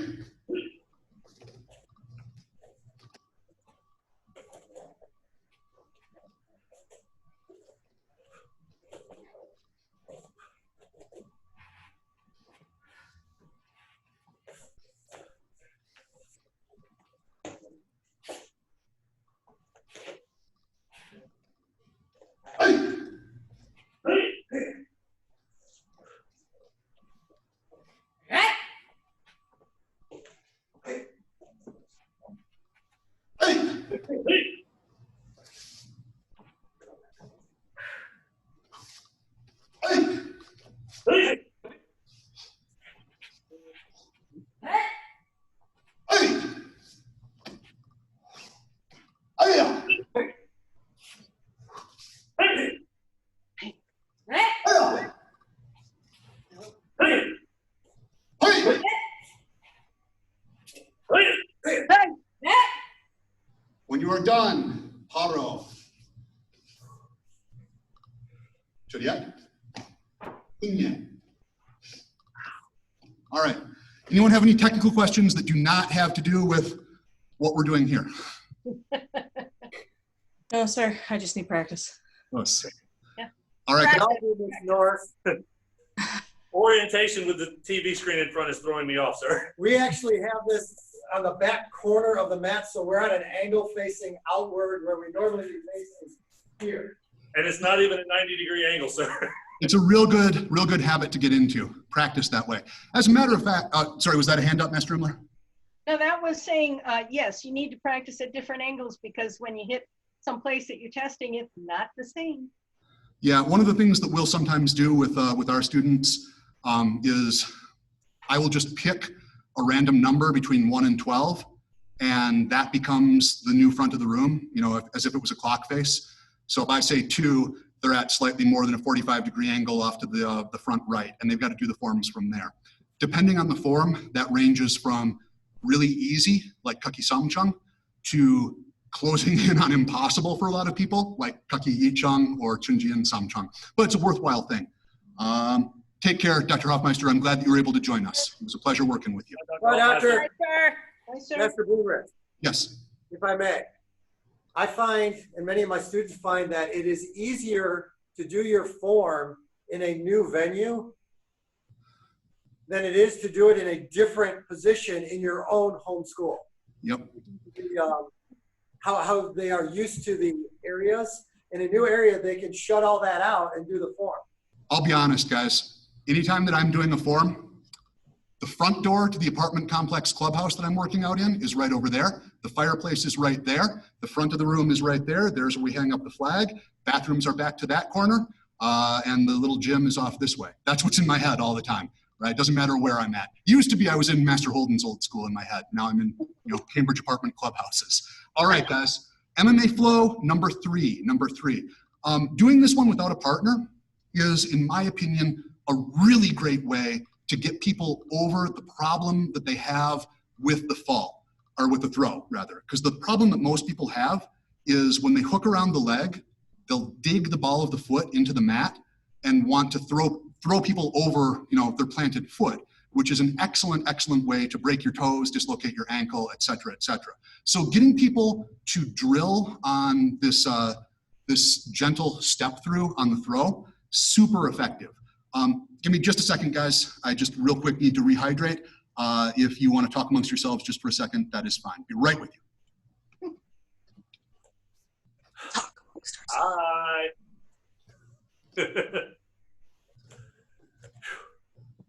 When you are done, paro. Chodiak. All right. Anyone have any technical questions that do not have to do with what we're doing here? No, sir. I just need practice. Oh, sick. Yeah. All right. Orientation with the TV screen in front is throwing me off, sir. We actually have this on the back corner of the mat, so we're at an angle facing outward where we normally be facing here. And it's not even a 90-degree angle, sir. It's a real good habit to get into. Practice that way. As a matter of fact, sorry, was that a hand up, Master Imler? No, that was saying, yes, you need to practice at different angles because when you hit some place that you're testing, it's not the same. Yeah, one of the things that we'll sometimes do with our students is I will just pick a random number between 1 and 12, and that becomes the new front of the room, you know, as if it was a clock face. So if I say 2, they're at slightly more than a 45-degree angle off to the front right, and they've got to do the forms from there. Depending on the form, that ranges from really easy, like Kaki Samchung, to closing in on impossible for a lot of people, like Kaki Yichung or Chunjian Samchung. But it's a worthwhile thing. Take care, Dr. Hoffmeister. I'm glad that you were able to join us. It was a pleasure working with you. Well, Dr. Hi, sir. Master Blumer, Yes. if I may, I find, and many of my students find, that it is easier to do your form in a new venue than it is to do it in a different position in your own home school. Yep. How they are used to the areas. In a new area, they can shut all that out and do the form. I'll be honest, guys. Anytime that I'm doing a form, the front door to the apartment complex clubhouse that I'm working out in is right over there. The fireplace is right there. The front of the room is right there. There's where we hang up the flag. Bathrooms are back to that corner. And the little gym is off this way. That's what's in my head all the time, right? Doesn't matter where I'm at. Used to be I was in Master Holden's old school in my head. Now I'm in, Cambridge apartment clubhouses. All right, guys. MMA Flow, number three. Doing this one without a partner is, in my opinion, a really great way to get people over the problem that they have with the fall, or with the throw, rather. Because the problem that most people have is when they hook around the leg, they'll dig the ball of the foot into the mat and want to throw people over, their planted foot, which is an excellent, excellent way to break your toes, dislocate your ankle, et cetera, et cetera. So getting people to drill on this, this gentle step through on the throw, super effective. Give me just a second, guys. I just real quick need to rehydrate. If you want to talk amongst yourselves just for a second, that is fine. Be right with you. Hi.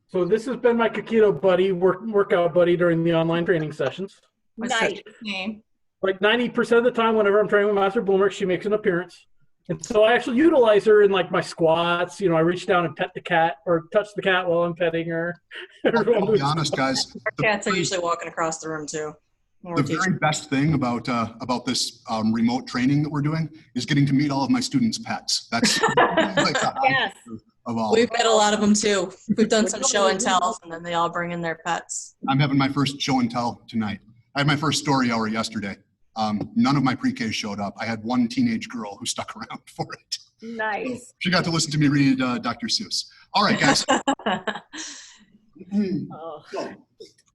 So this has been my Kakito buddy, workout buddy during the online training sessions. Nice. Name. Like 90% of the time, whenever I'm training with Master Bloomer, she makes an appearance. And so I actually utilize her in like my squats. I reach down and pet the cat or touch the cat while I'm petting her. I'll be honest, guys. Our cats are usually walking across the room too. The very best thing about this remote training that we're doing is getting to meet all of my students' pets. That's like the Yes. of all. We've met a lot of them too. We've done some show and tells, and then they all bring in their pets. I'm having my first show and tell tonight. I had my first story hour yesterday. None of my pre-Ks showed up. I had one teenage girl who stuck around for it. Nice. She got to listen to me read Dr. Seuss. All right, guys. So,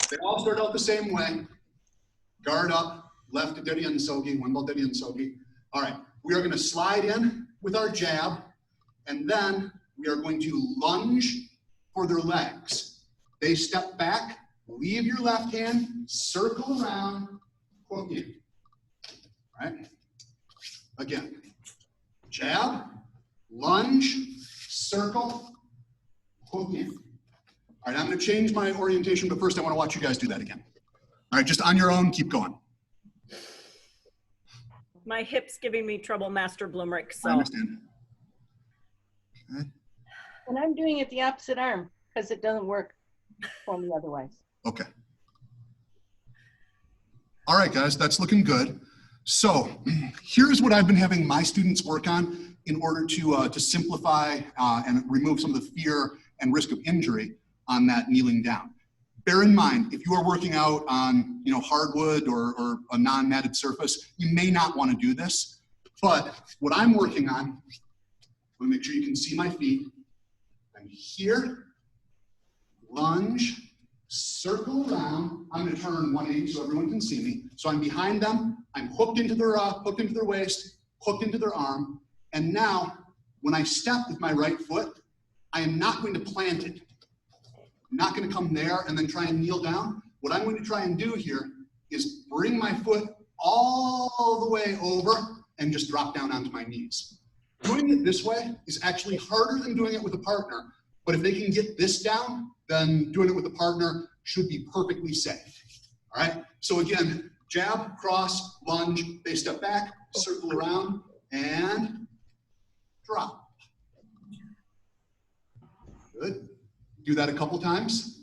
they all start out the same way. Guard up, left Dedi and Sogi, one ball Dedi and Sogi. All right, we are going to slide in with our jab, and then we are going to lunge for their legs. They step back, leave your left hand, circle around, hook in. All right, again, jab, lunge, circle, hook in. All right, I'm going to change my orientation, but first I want to watch you guys do that again. All right, just on your own, keep going. My hip's giving me trouble, Master Blumrick. I So understand. Okay. And I'm doing it the opposite arm because it doesn't work for me otherwise. Okay. All right, guys, that's looking good. So here's what I've been having my students work on in order to simplify and remove some of the fear and risk of injury on that kneeling down. Bear in mind, if you are working out on hardwood or a non-matted surface, you may not want to do this. But what I'm working on, let me make sure you can see my feet. I'm here, lunge, circle around. I'm going to turn 180 so everyone can see me. So I'm behind them. I'm hooked into their waist, hooked into their arm. And now, when I step with my right foot, I am not going to plant it. I'm not going to come there and then try and kneel down. What I'm going to try and do here is bring my foot all the way over and just drop down onto my knees. Doing it this way is actually harder than doing it with a partner, but if they can get this down, then doing it with a partner should be perfectly safe. All right, so again, jab, cross, lunge, they step back, circle around, and drop. Good. Do that a couple times.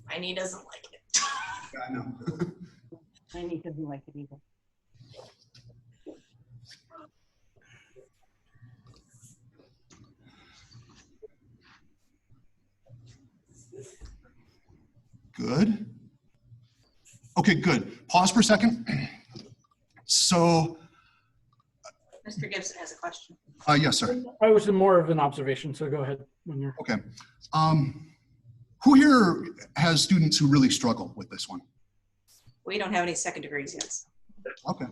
My knee doesn't like it. Yeah, I know. My knee doesn't like it either. Good. Okay, good. Pause for a second. So, Mr. Gibson has a question. yes, sir. I was in more of an observation, so go ahead when you're. Okay. Who here has students who really struggle with this one? We don't have any second degrees yet. Okay.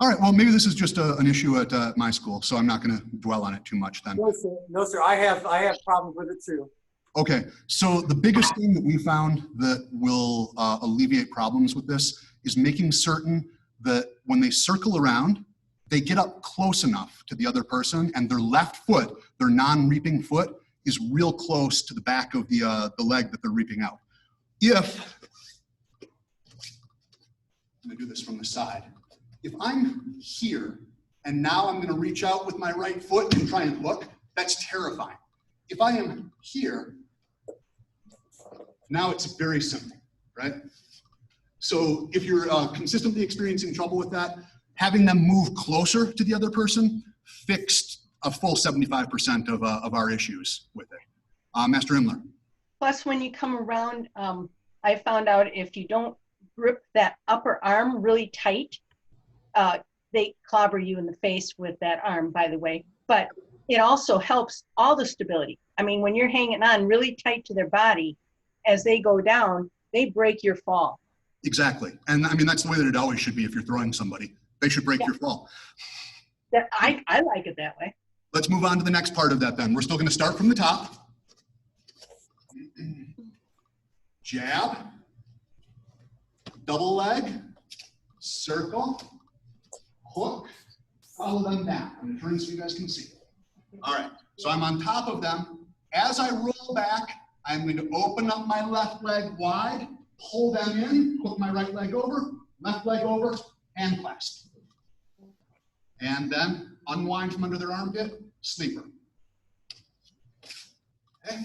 All right. Well, maybe this is just an issue at my school, so I'm not going to dwell on it too much then. No, sir. No, sir. I have problems with it too. Okay. So the biggest thing that we found that will alleviate problems with this is making certain that when they circle around, they get up close enough to the other person and their left foot, their non-reaping foot, is real close to the back of the leg that they're reaping out. If, I'm gonna do this from the side. If I'm here and now I'm gonna reach out with my right foot and try and hook, that's terrifying. If I am here, now it's very simple, right? So if you're consistently experiencing trouble with that, having them move closer to the other person fixed a full 75% of our issues with it. Master Imler. Plus, when you come around, I found out if you don't grip that upper arm really tight, they clobber you in the face with that arm, by the way. But it also helps all the stability. I mean, when you're hanging on really tight to their body, as they go down, they break your fall. Exactly. And I mean, that's the way that it always should be if you're throwing somebody. They should break your fall. I like it that way. Let's move on to the next part of that then. We're still going to start from the top. Jab, double leg, circle, hook, follow them down. I'm going to turn so you guys can see. All right, so I'm on top of them. As I roll back, I'm going to open up my left leg wide, pull them in, hook my right leg over, left leg over, hand clasp. And then unwind from under their armpit, sleeper. Okay.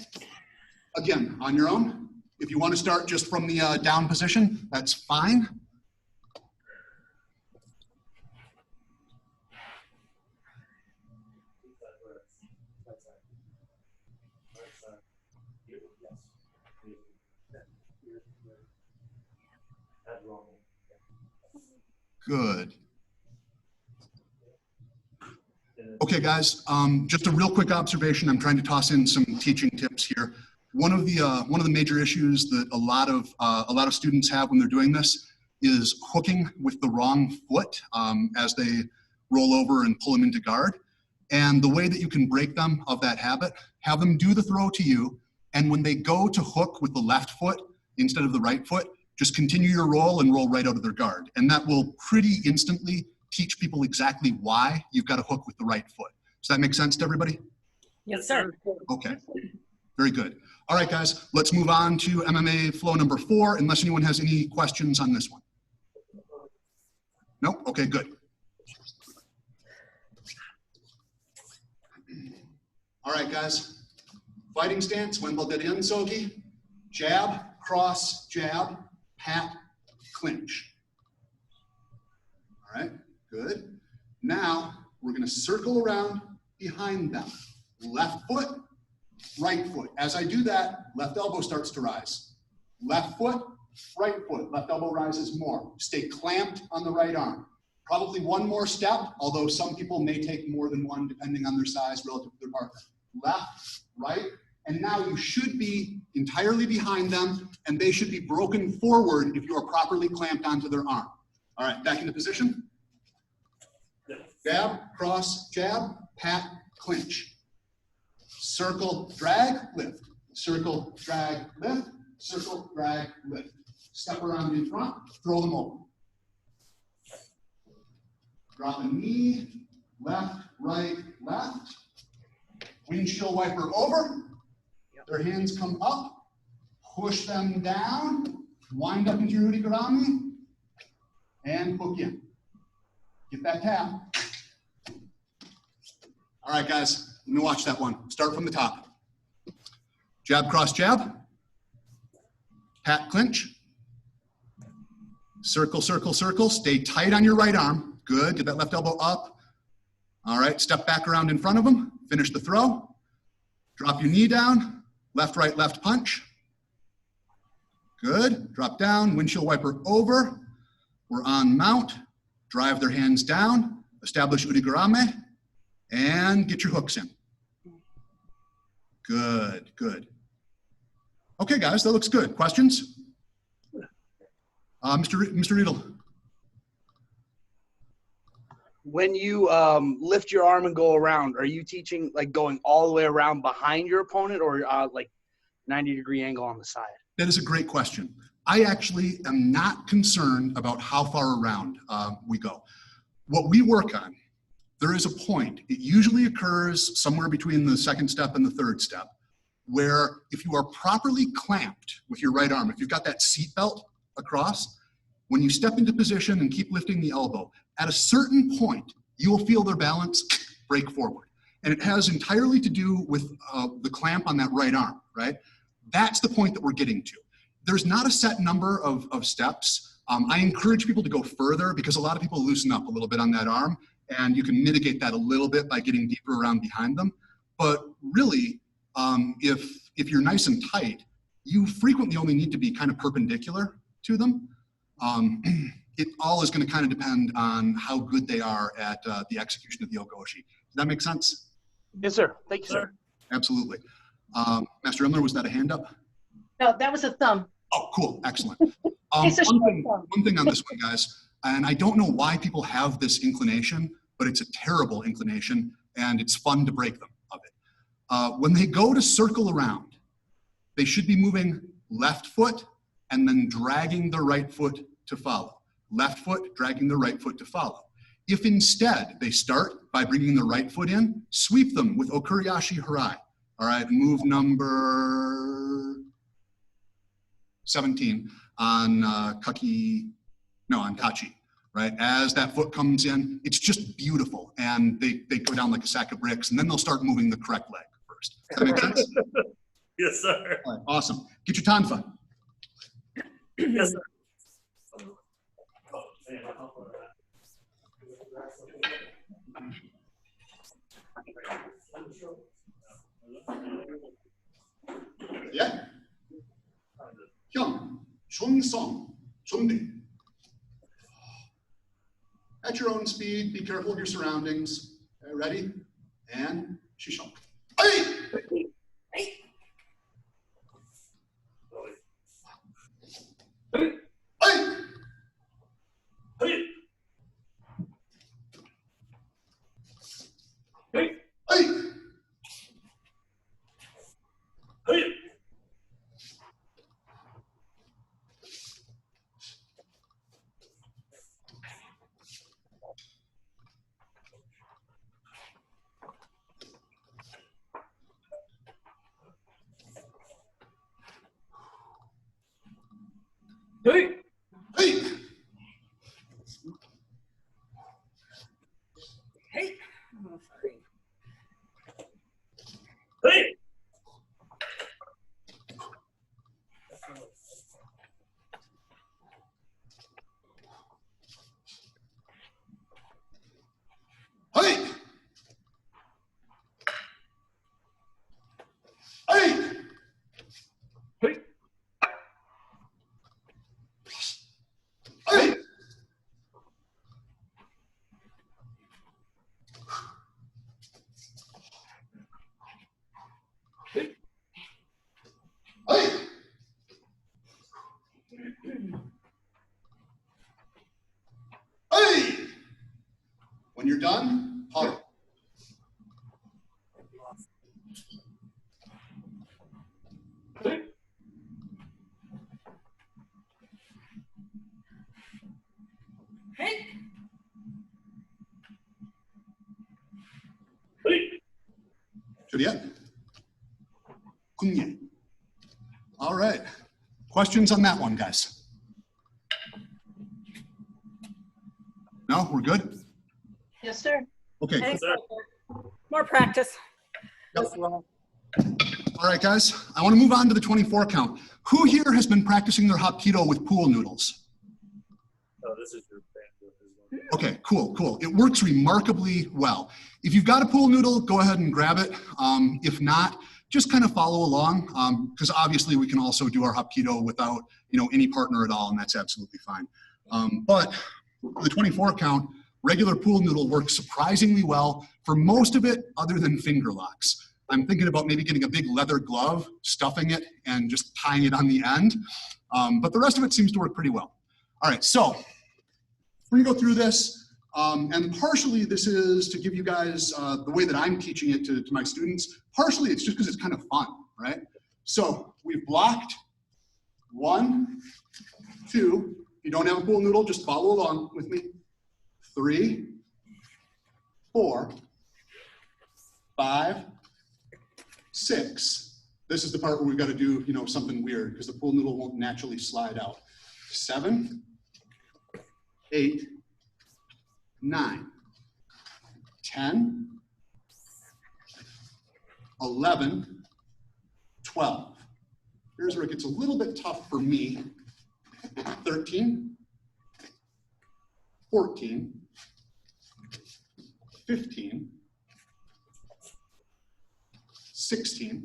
Again, on your own. If you want to start just from the down position, that's fine. Good. Okay, guys, just a real quick observation. I'm trying to toss in some teaching tips here. One of the major issues that a lot of students have when they're doing this is hooking with the wrong foot as they roll over and pull them into guard. And the way that you can break them of that habit, have them do the throw to you, and when they go to hook with the left foot instead of the right foot, just continue your roll and roll right out of their guard. And that will pretty instantly teach people exactly why you've got to hook with the right foot. Does that make sense to everybody? Yes, sir. Okay, very good. All right, guys, let's move on to MMA flow number 4, unless anyone has any questions on this one. Nope, okay, good. All right, guys, fighting stance, when in sogi, jab, cross, jab, pat, clinch. All right. Good. Now we're going to circle around behind them. Left foot, right foot. As I do that, left elbow starts to rise. Left foot, right foot. Left elbow rises more. Stay clamped on the right arm. Probably one more step, although some people may take more than one depending on their size relative to their partner. Left, right, and now you should be entirely behind them, and they should be broken forward if you are properly clamped onto their arm. All right, back into position. Jab, cross, jab, pat, clinch. Circle, drag, lift. Circle, drag, lift. Circle, drag, lift. Step around in front, throw them over. Drop a knee, left, right, left. Windshield wiper over. Their hands come up. Push them down. Wind up into your Urigarami. And hook in. Get that tap. All right, guys, let me watch that one. Start from the top. Jab, cross, jab. Pat, clinch. Circle, circle, circle. Stay tight on your right arm. Good. Get that left elbow up. All right, step back around in front of them. Finish the throw. Drop your knee down. Left, right, left punch. Good. Drop down, windshield wiper over. We're on mount. Drive their hands down. Establish udigarame. And get your hooks in. Good, good. Okay, guys, that looks good. Questions? Mr. Riedel. When you lift your arm and go around, are you teaching like going all the way around behind your opponent or like 90-degree angle on the side? That is a great question. I actually am not concerned about how far around we go. What we work on, there is a point. It usually occurs somewhere between the second step and the third step, where if you are properly clamped with your right arm, if you've got that seat belt across, when you step into position and keep lifting the elbow, at a certain point, you will feel their balance break forward. And it has entirely to do with the clamp on that right arm, right? That's the point that we're getting to. There's not a set number of steps. I encourage people to go further because a lot of people loosen up a little bit on that arm, and you can mitigate that a little bit by getting deeper around behind them. But really, if you're nice and tight, you frequently only need to be kind of perpendicular to them. It all is going to kind of depend on how good they are at the execution of the ogoshi. Does that make sense? Yes, sir. Thank you, sir. Absolutely. Master Imler, was that a hand up? No, that was a thumb. Oh, cool. Excellent. It's a short thumb. One thing on this one, guys, and I don't know why people have this inclination, but it's a terrible inclination, and it's fun to break them of it. When they go to circle around, they should be moving left foot and then dragging the right foot to follow. Left foot, dragging the right foot to follow. If instead they start by bringing the right foot in, sweep them with Okuriashi Harai. All right, move number 17 on on Kachi, right? As that foot comes in, it's just beautiful. And they go down like a sack of bricks, and then they'll start moving the correct leg first. Does that make sense? Yes, sir. All right, awesome. Get your tanfa. Yes, sir. Yeah. Hyung, Chung Song, Chungdi. At your own speed, be careful of your surroundings. Ready? And Shishong. Hey! Hey! Hey! Hey! Hey! Hey! Hey! Hey! Hey. Oh, sorry. Hey! Hey! Hey! Hey! Hey! Hey! Hey! When you're done, huddle. Hey. Juliet? Kunye. All right. Questions on that one, guys? No, we're good? Yes, sir. Okay. Thanks, sir. Walter. More practice. Yep. All right, guys. I want to move on to the 24 count. Who here has been practicing their hapkido with pool noodles? Oh, this is your band. Okay, cool, cool. It works remarkably well. If you've got a pool noodle, go ahead and grab it. If not, just kind of follow along, because obviously we can also do our Hapkido without, any partner at all, and that's absolutely fine. But for the 24 count, regular pool noodle works surprisingly well for most of it other than finger locks. I'm thinking about maybe getting a big leather glove, stuffing it, and just tying it on the end. But the rest of it seems to work pretty well. All right, so we're gonna go through this. And partially this is to give you guys the way that I'm teaching it to my students. Partially it's just because it's kind of fun, right? So we've blocked 1, 2. If you don't have a pool noodle, just follow along with me. 3, 4, 5, 6. This is the part where we've got to do, something weird because the pool noodle won't naturally slide out. 7, 8, 9, 10, 11, 12. Here's where it gets a little bit tough for me. 13, 14, 15, 16,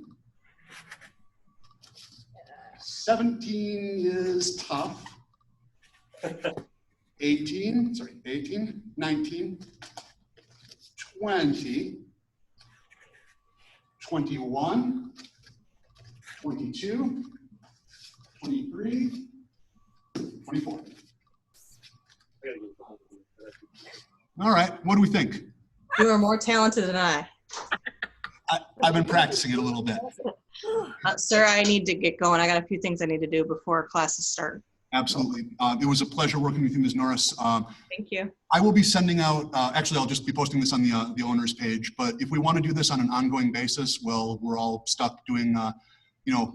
17 is tough. 18, 19, 20, 21, 22, 23, 24. All right, what do we think? You are more talented than I. I've been practicing it a little bit. Sir, I need to get going. I got a few things I need to do before classes start. Absolutely. It was a pleasure working with you, Ms. Norris. Thank you. I will be sending out, actually, I'll just be posting this on the owner's page, but if we want to do this on an ongoing basis, well, we're all stuck doing,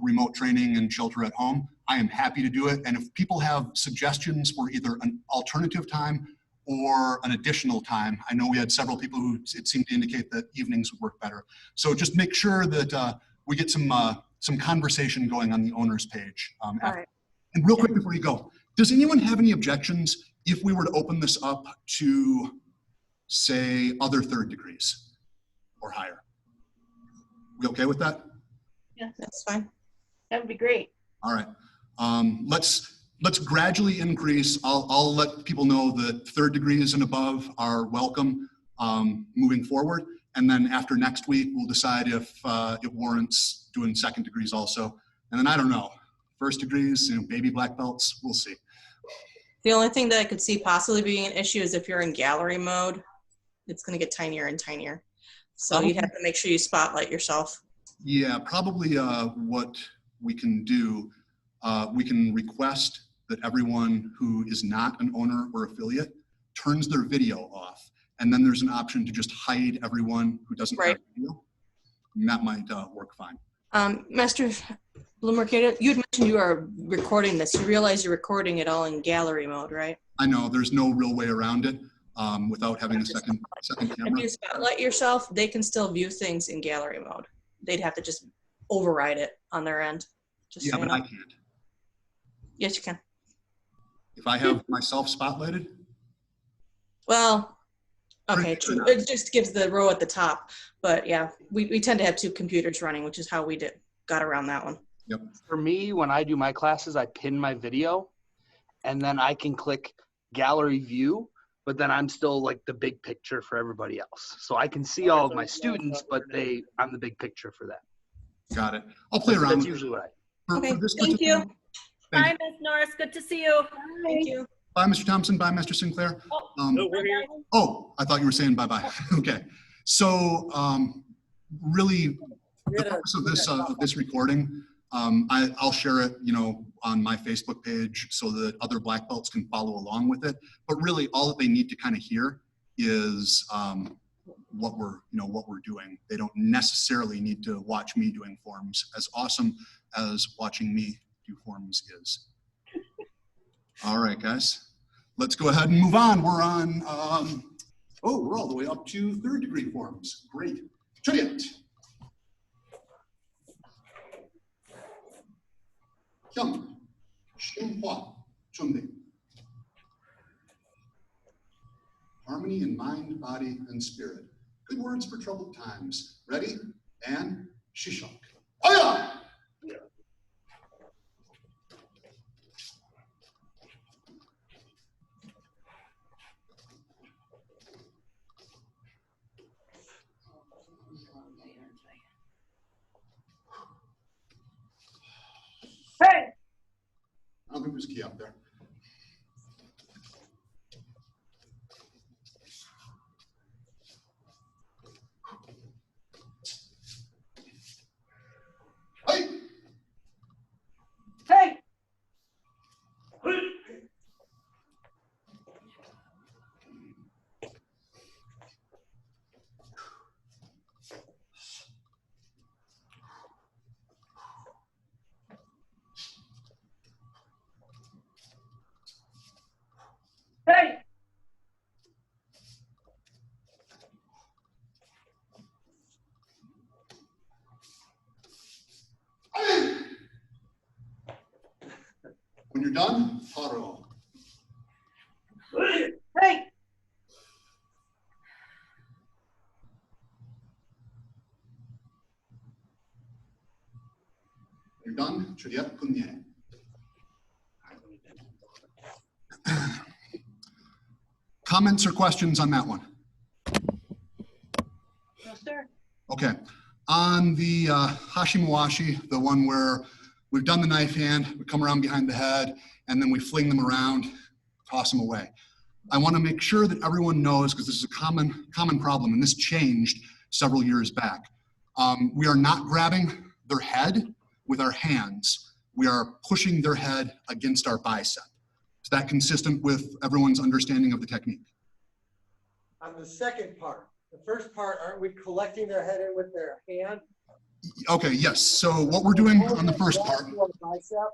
remote training and shelter at home. I am happy to do it. And if people have suggestions for either an alternative time or an additional time, I know we had several people who it seemed to indicate that evenings would work better. So just make sure that we get some conversation going on the owner's page. All right. And real quick before you go, does anyone have any objections if we were to open this up to, say, other third degrees or higher? We okay with that? Yeah, That's fine. that would be great. All right. Let's gradually increase. I'll let people know that third degrees and above are welcome moving forward. And then after next week, we'll decide if it warrants doing second degrees also. And then I don't know. First degrees, baby black belts, we'll see. The only thing that I could see possibly being an issue is if you're in gallery mode, it's going to get tinier and tinier. So you have to make sure you spotlight yourself. Yeah, probably what we can do, we can request that everyone who is not an owner or affiliate turns their video off. And then there's an option to just hide everyone who doesn't have video. And that might work fine. Master Blummerkata, you had mentioned you are recording this. You realize you're recording it all in gallery mode, right? I know there's no real way around it without having a second camera. If you spotlight yourself, they can still view things in gallery mode. They'd have to just override it on their end. Just yeah, so but you know. I can't. Yes, you can. If I have myself spotlighted? Well, okay, true. It just gives the row at the top. But yeah, we tend to have two computers running, which is how we got around that one. Yep. For me, when I do my classes, I pin my video and then I can click gallery view, but then I'm still like the big picture for everybody else. So I can see all of my students, but I'm the big picture for them. Got it. I'll play around. That's usually what I Okay, thank you. Bye, Ms. Norris. Good to see you. Thank you. Bye, Mr. Thompson. Bye, Mr. Sinclair. We're here. Oh, I thought you were saying bye-bye. Okay. So really, the purpose of this recording, I'll share it, on my Facebook page so that other black belts can follow along with it. But really, all that they need to kind of hear is what we're doing. They don't necessarily need to watch me doing forms, as awesome as watching me do forms is. All right, guys, let's go ahead and move on. We're on, we're all the way up to third degree forms. Great. Juliet. Hyung, Xinhua, Chunde. Harmony in mind, body, and spirit. Good words for troubled times. Ready? And Shishok. Aya! Hey! I don't think there's a key up there. Hey! Hey! Hey! Hey! When you're done, paro. Hey! When you're done, Churiat Kunye. Comments or questions on that one? No, sir. Okay. On the Hashimawashi, the one where we've done the knife hand, we come around behind the head, and then we fling them around, toss them away. I want to make sure that everyone knows, because this is a common problem, and this changed several years back. We are not grabbing their head with our hands. We are pushing their head against our bicep. Is that consistent with everyone's understanding of the technique? On the second part, the first part, aren't we collecting their head in with their hand? Okay, yes. So what we're doing on the first part, Bicep?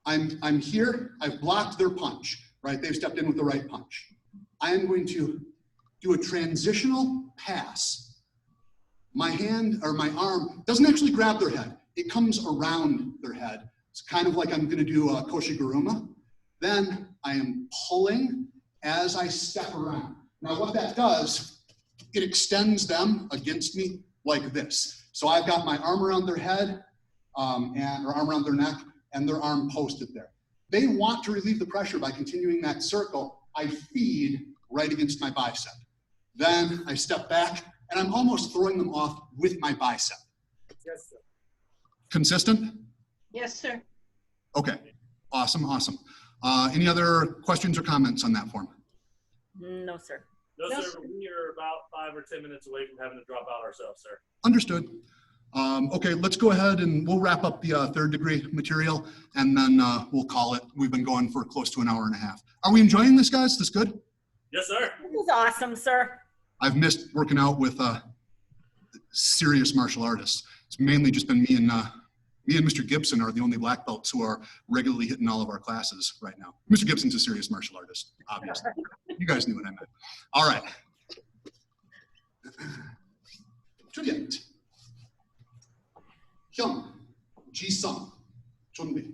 I'm here, I've blocked their punch, right? They've stepped in with the right punch. I am going to do a transitional pass. My hand or my arm doesn't actually grab their head. It comes around their head. It's kind of like I'm gonna do a koshiguruma. Then I am pulling as I step around. Now what that does, it extends them against me like this. So I've got my arm around their head or arm around their neck and their arm posted there. They want to relieve the pressure by continuing that circle. I feed right against my bicep. Then I step back and I'm almost throwing them off with my bicep. Yes, sir. Consistent? Yes, sir. Okay, awesome, awesome. Any other questions or comments on that form? No, sir. No, No, sir. sir. We are about 5 or 10 minutes away from having to drop out ourselves, sir. Understood. Okay, let's go ahead and we'll wrap up the third degree material and then we'll call it. We've been going for close to an hour and a half. Are we enjoying this, guys? This good? Yes, sir. This is awesome, sir. I've missed working out with serious martial artists. It's mainly just been me and Mr. Gibson are the only black belts who are regularly hitting all of our classes right now. Mr. Gibson's a serious martial artist, obviously. You guys knew what I meant. All right. Juliet. Hyun. Ji-sung. Chunbi.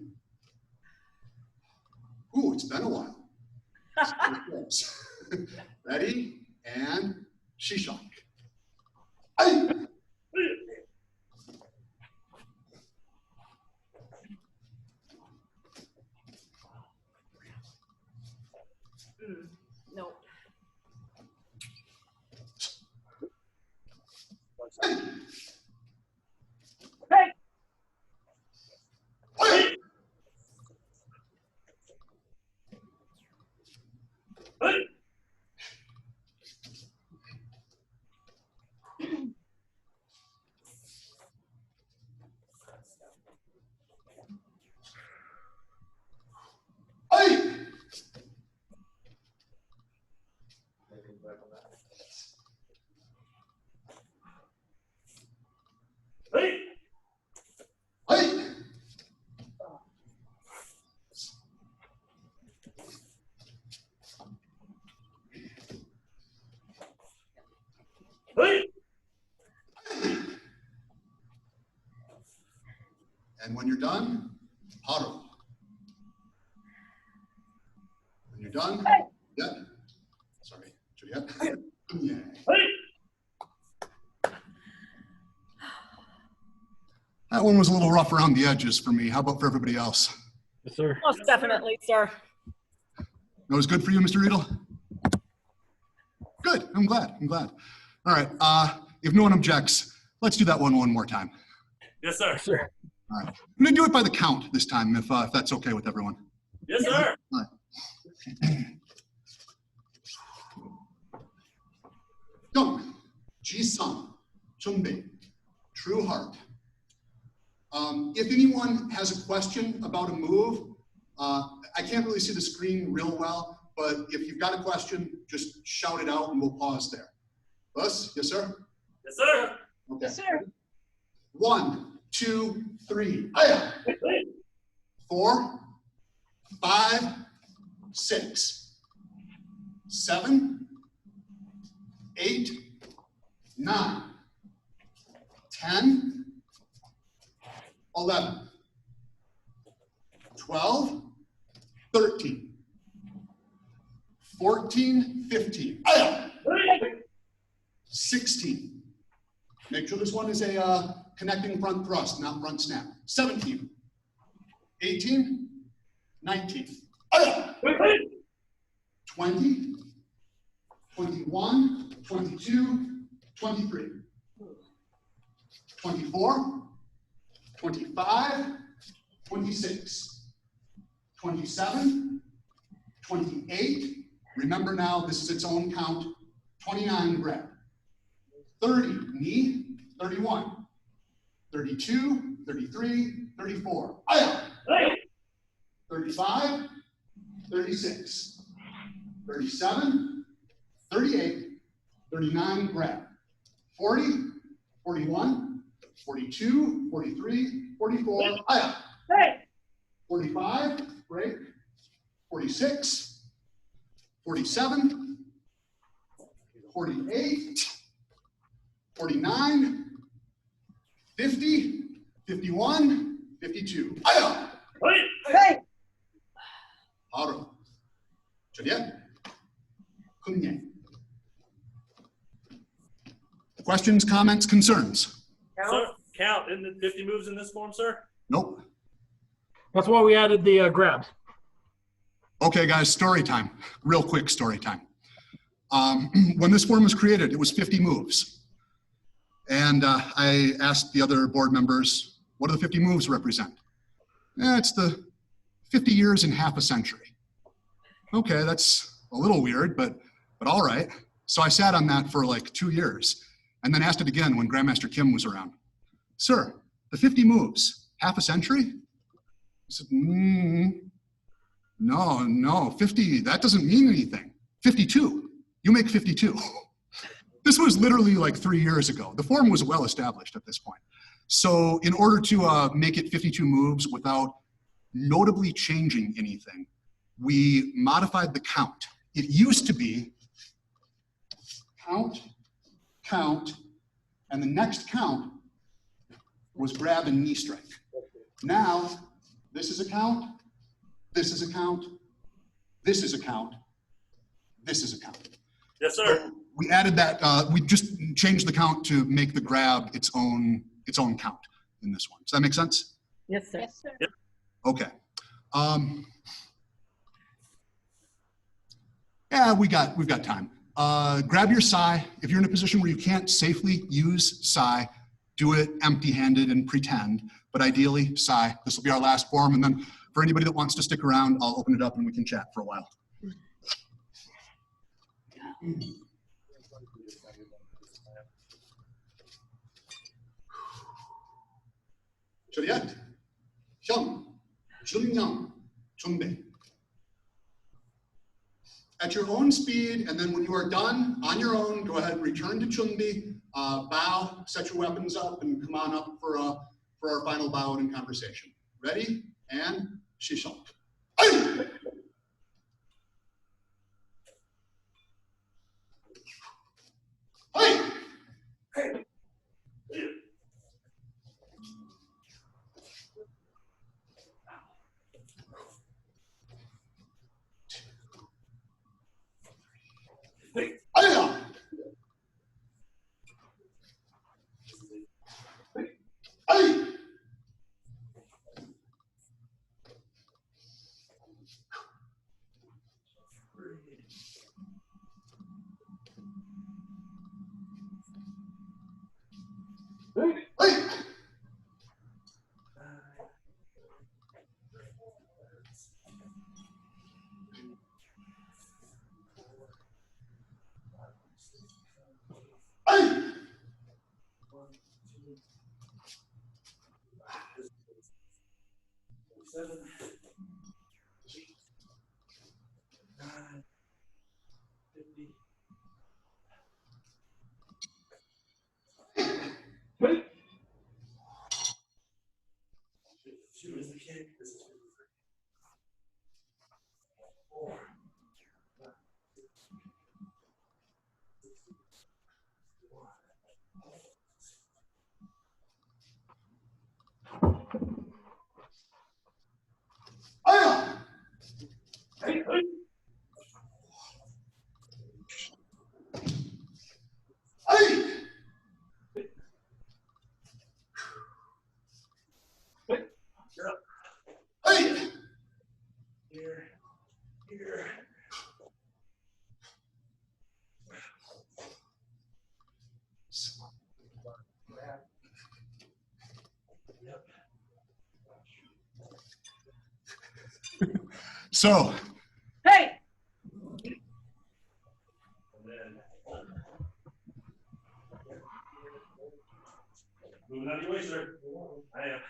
Ooh, it's been a while. Ready? And Shishak. Ay! Nope. Hey! Ay! Hey! Ay! Hey! Ay! Hey! And when you're done, haru. When you're done, yeah. Sorry, Juliet. Yeah. Hey! That one was a little rough around the edges for me. How about for everybody else? Yes, sir. Most definitely, sir. That was good for you, Mr. Riedel? Good, I'm glad. All right, if no one objects, let's do that one more time. Yes, sir. Yes, sir. All right, I'm gonna do it by the count this time, if that's okay with everyone. Yes, sir. All right. Young, Ji-sung, Chunbei, True Heart. If anyone has a question about a move, I can't really see the screen real well, but if you've got a question, just shout it out and we'll pause there. Bus, yes, sir? Yes, sir. Okay. Yes, sir. 1, 2, 3. Aya. 4, 5, 6, 7, 8, 9, 10, 11, 12, 13, 14, 15, 16. Make sure this one is a connecting front thrust, not front snap. 17, 18, 19, 20, 21, 22, 23, 24, 25, 26, 27, 28. Remember now, this is its own count. 29, grab. 30, knee. 31, 32, 33, 34. 35, 36, 37, 38, 39, grab. 40, 41, 42, 43, 44, 45, break. 46, 47, 48, 49, 50, 51, 52. 바로. 저리야. 금년. Questions, comments, concerns? Sir, count. Isn't it 50 moves in this form, sir? Nope. That's why we added the grabs. Okay, guys, story time. Real quick story time. When this form was created, it was 50 moves. And I asked the other board members, what do the 50 moves represent? It's the 50 years in half a century. Okay, that's a little weird, but all right. So I sat on that for like 2 years and then asked it again when Grandmaster Kim was around. Sir, the 50 moves, half a century? He said, no, 50, that doesn't mean anything. 52, you make 52. This was literally like 3 years ago. The form was well established at this point. So in order to make it 52 moves without notably changing anything, we modified the count. It used to be count, count, and the next count was grab and knee strike. Now, this is a count, this is a count, this is a count, this is a count. Yes, sir. So we added that, we just changed the count to make the grab its own count in this one. Does that make sense? Yes, sir. Yes, sir. Yep. Okay. Yeah, we've got time. Grab your sai. If you're in a position where you can't safely use sai, do it empty-handed and pretend, but ideally sai. This will be our last form, and then for anybody that wants to stick around, I'll open it up and we can chat for a while. Choriat, Hyung, Junyoung, Chunbei. At your own speed, and then when you are done on your own, go ahead and return to Chunbi, bow, set your weapons up, and come on up for our final bow and conversation. Ready? And Shishong. Hey! Hey! Hey! Aya! Ay! So, Hey, Moving out of your way, sir. I am.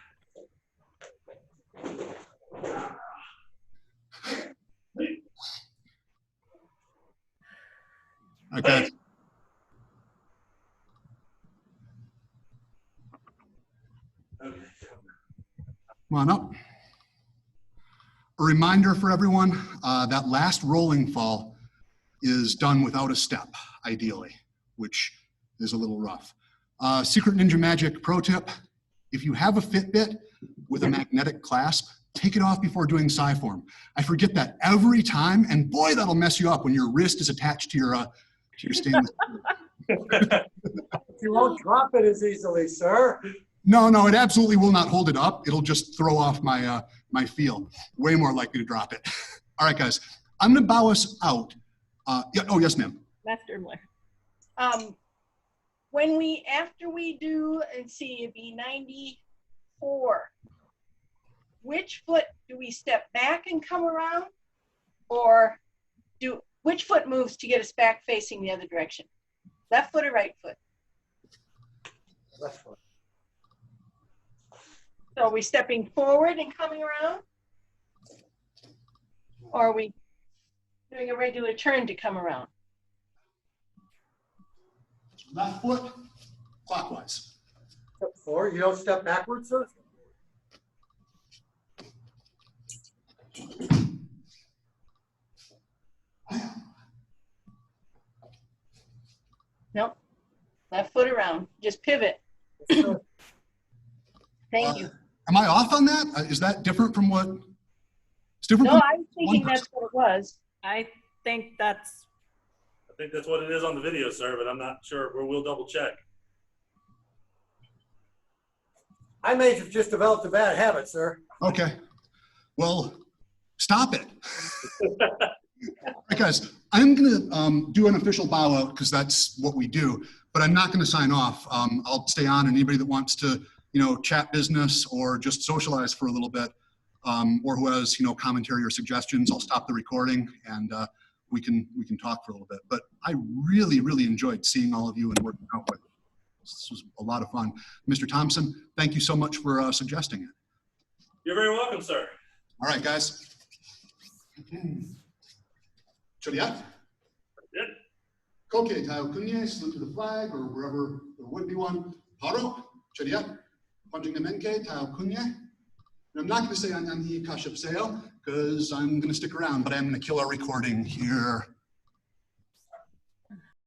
okay. Come on up. A reminder for everyone, that last rolling fall is done without a step, ideally, which is a little rough. Secret Ninja Magic pro tip, if you have a Fitbit with a magnetic clasp, take it off before doing psi form. I forget that every time, and boy, that'll mess you up when your wrist is attached to your stainless. You won't drop it as easily, sir. No, it absolutely will not hold it up. It'll just throw off my my feel. Way more likely to drop it. All right, guys, I'm gonna bow us out. Yeah, oh, yes, ma'am. Master Miller. After we do, and see, it'd be 94, which foot do we step back and come around? Or which foot moves to get us back facing the other direction? Left foot or right foot? Left foot. So are we stepping forward and coming around? Or are we doing a regular turn to come around? Left foot, clockwise. Step forward. You don't step backwards, sir? Nope. Left foot around. Just pivot. Thank you. Am I off on that? Is that different from what? It's different. No, from I was thinking that's what it was. I think that's what it is on the video, sir, but I'm not sure. We'll double check. I may have just developed a bad habit, sir. Okay. Well, stop it. All right, guys, I'm going to do an official bow out because that's what we do, but I'm not going to sign off. I'll stay on, and anybody that wants to, chat business or just socialize for a little bit, or who has, commentary or suggestions, I'll stop the recording and we can talk for a little bit. But I really, really enjoyed seeing all of you and working out with. This was a lot of fun. Mr. Thompson, thank you so much for suggesting it. You're very welcome, sir. All right, guys. Chodiat? Good. Koke, Tao Kunye, salute to the flag, or wherever there would be one. Paro, Chodiat, Punching the Menke, Tao Kunye. And I'm not going to say Anhi Kaship Seo, because I'm going to stick around, but I'm going to kill our recording here.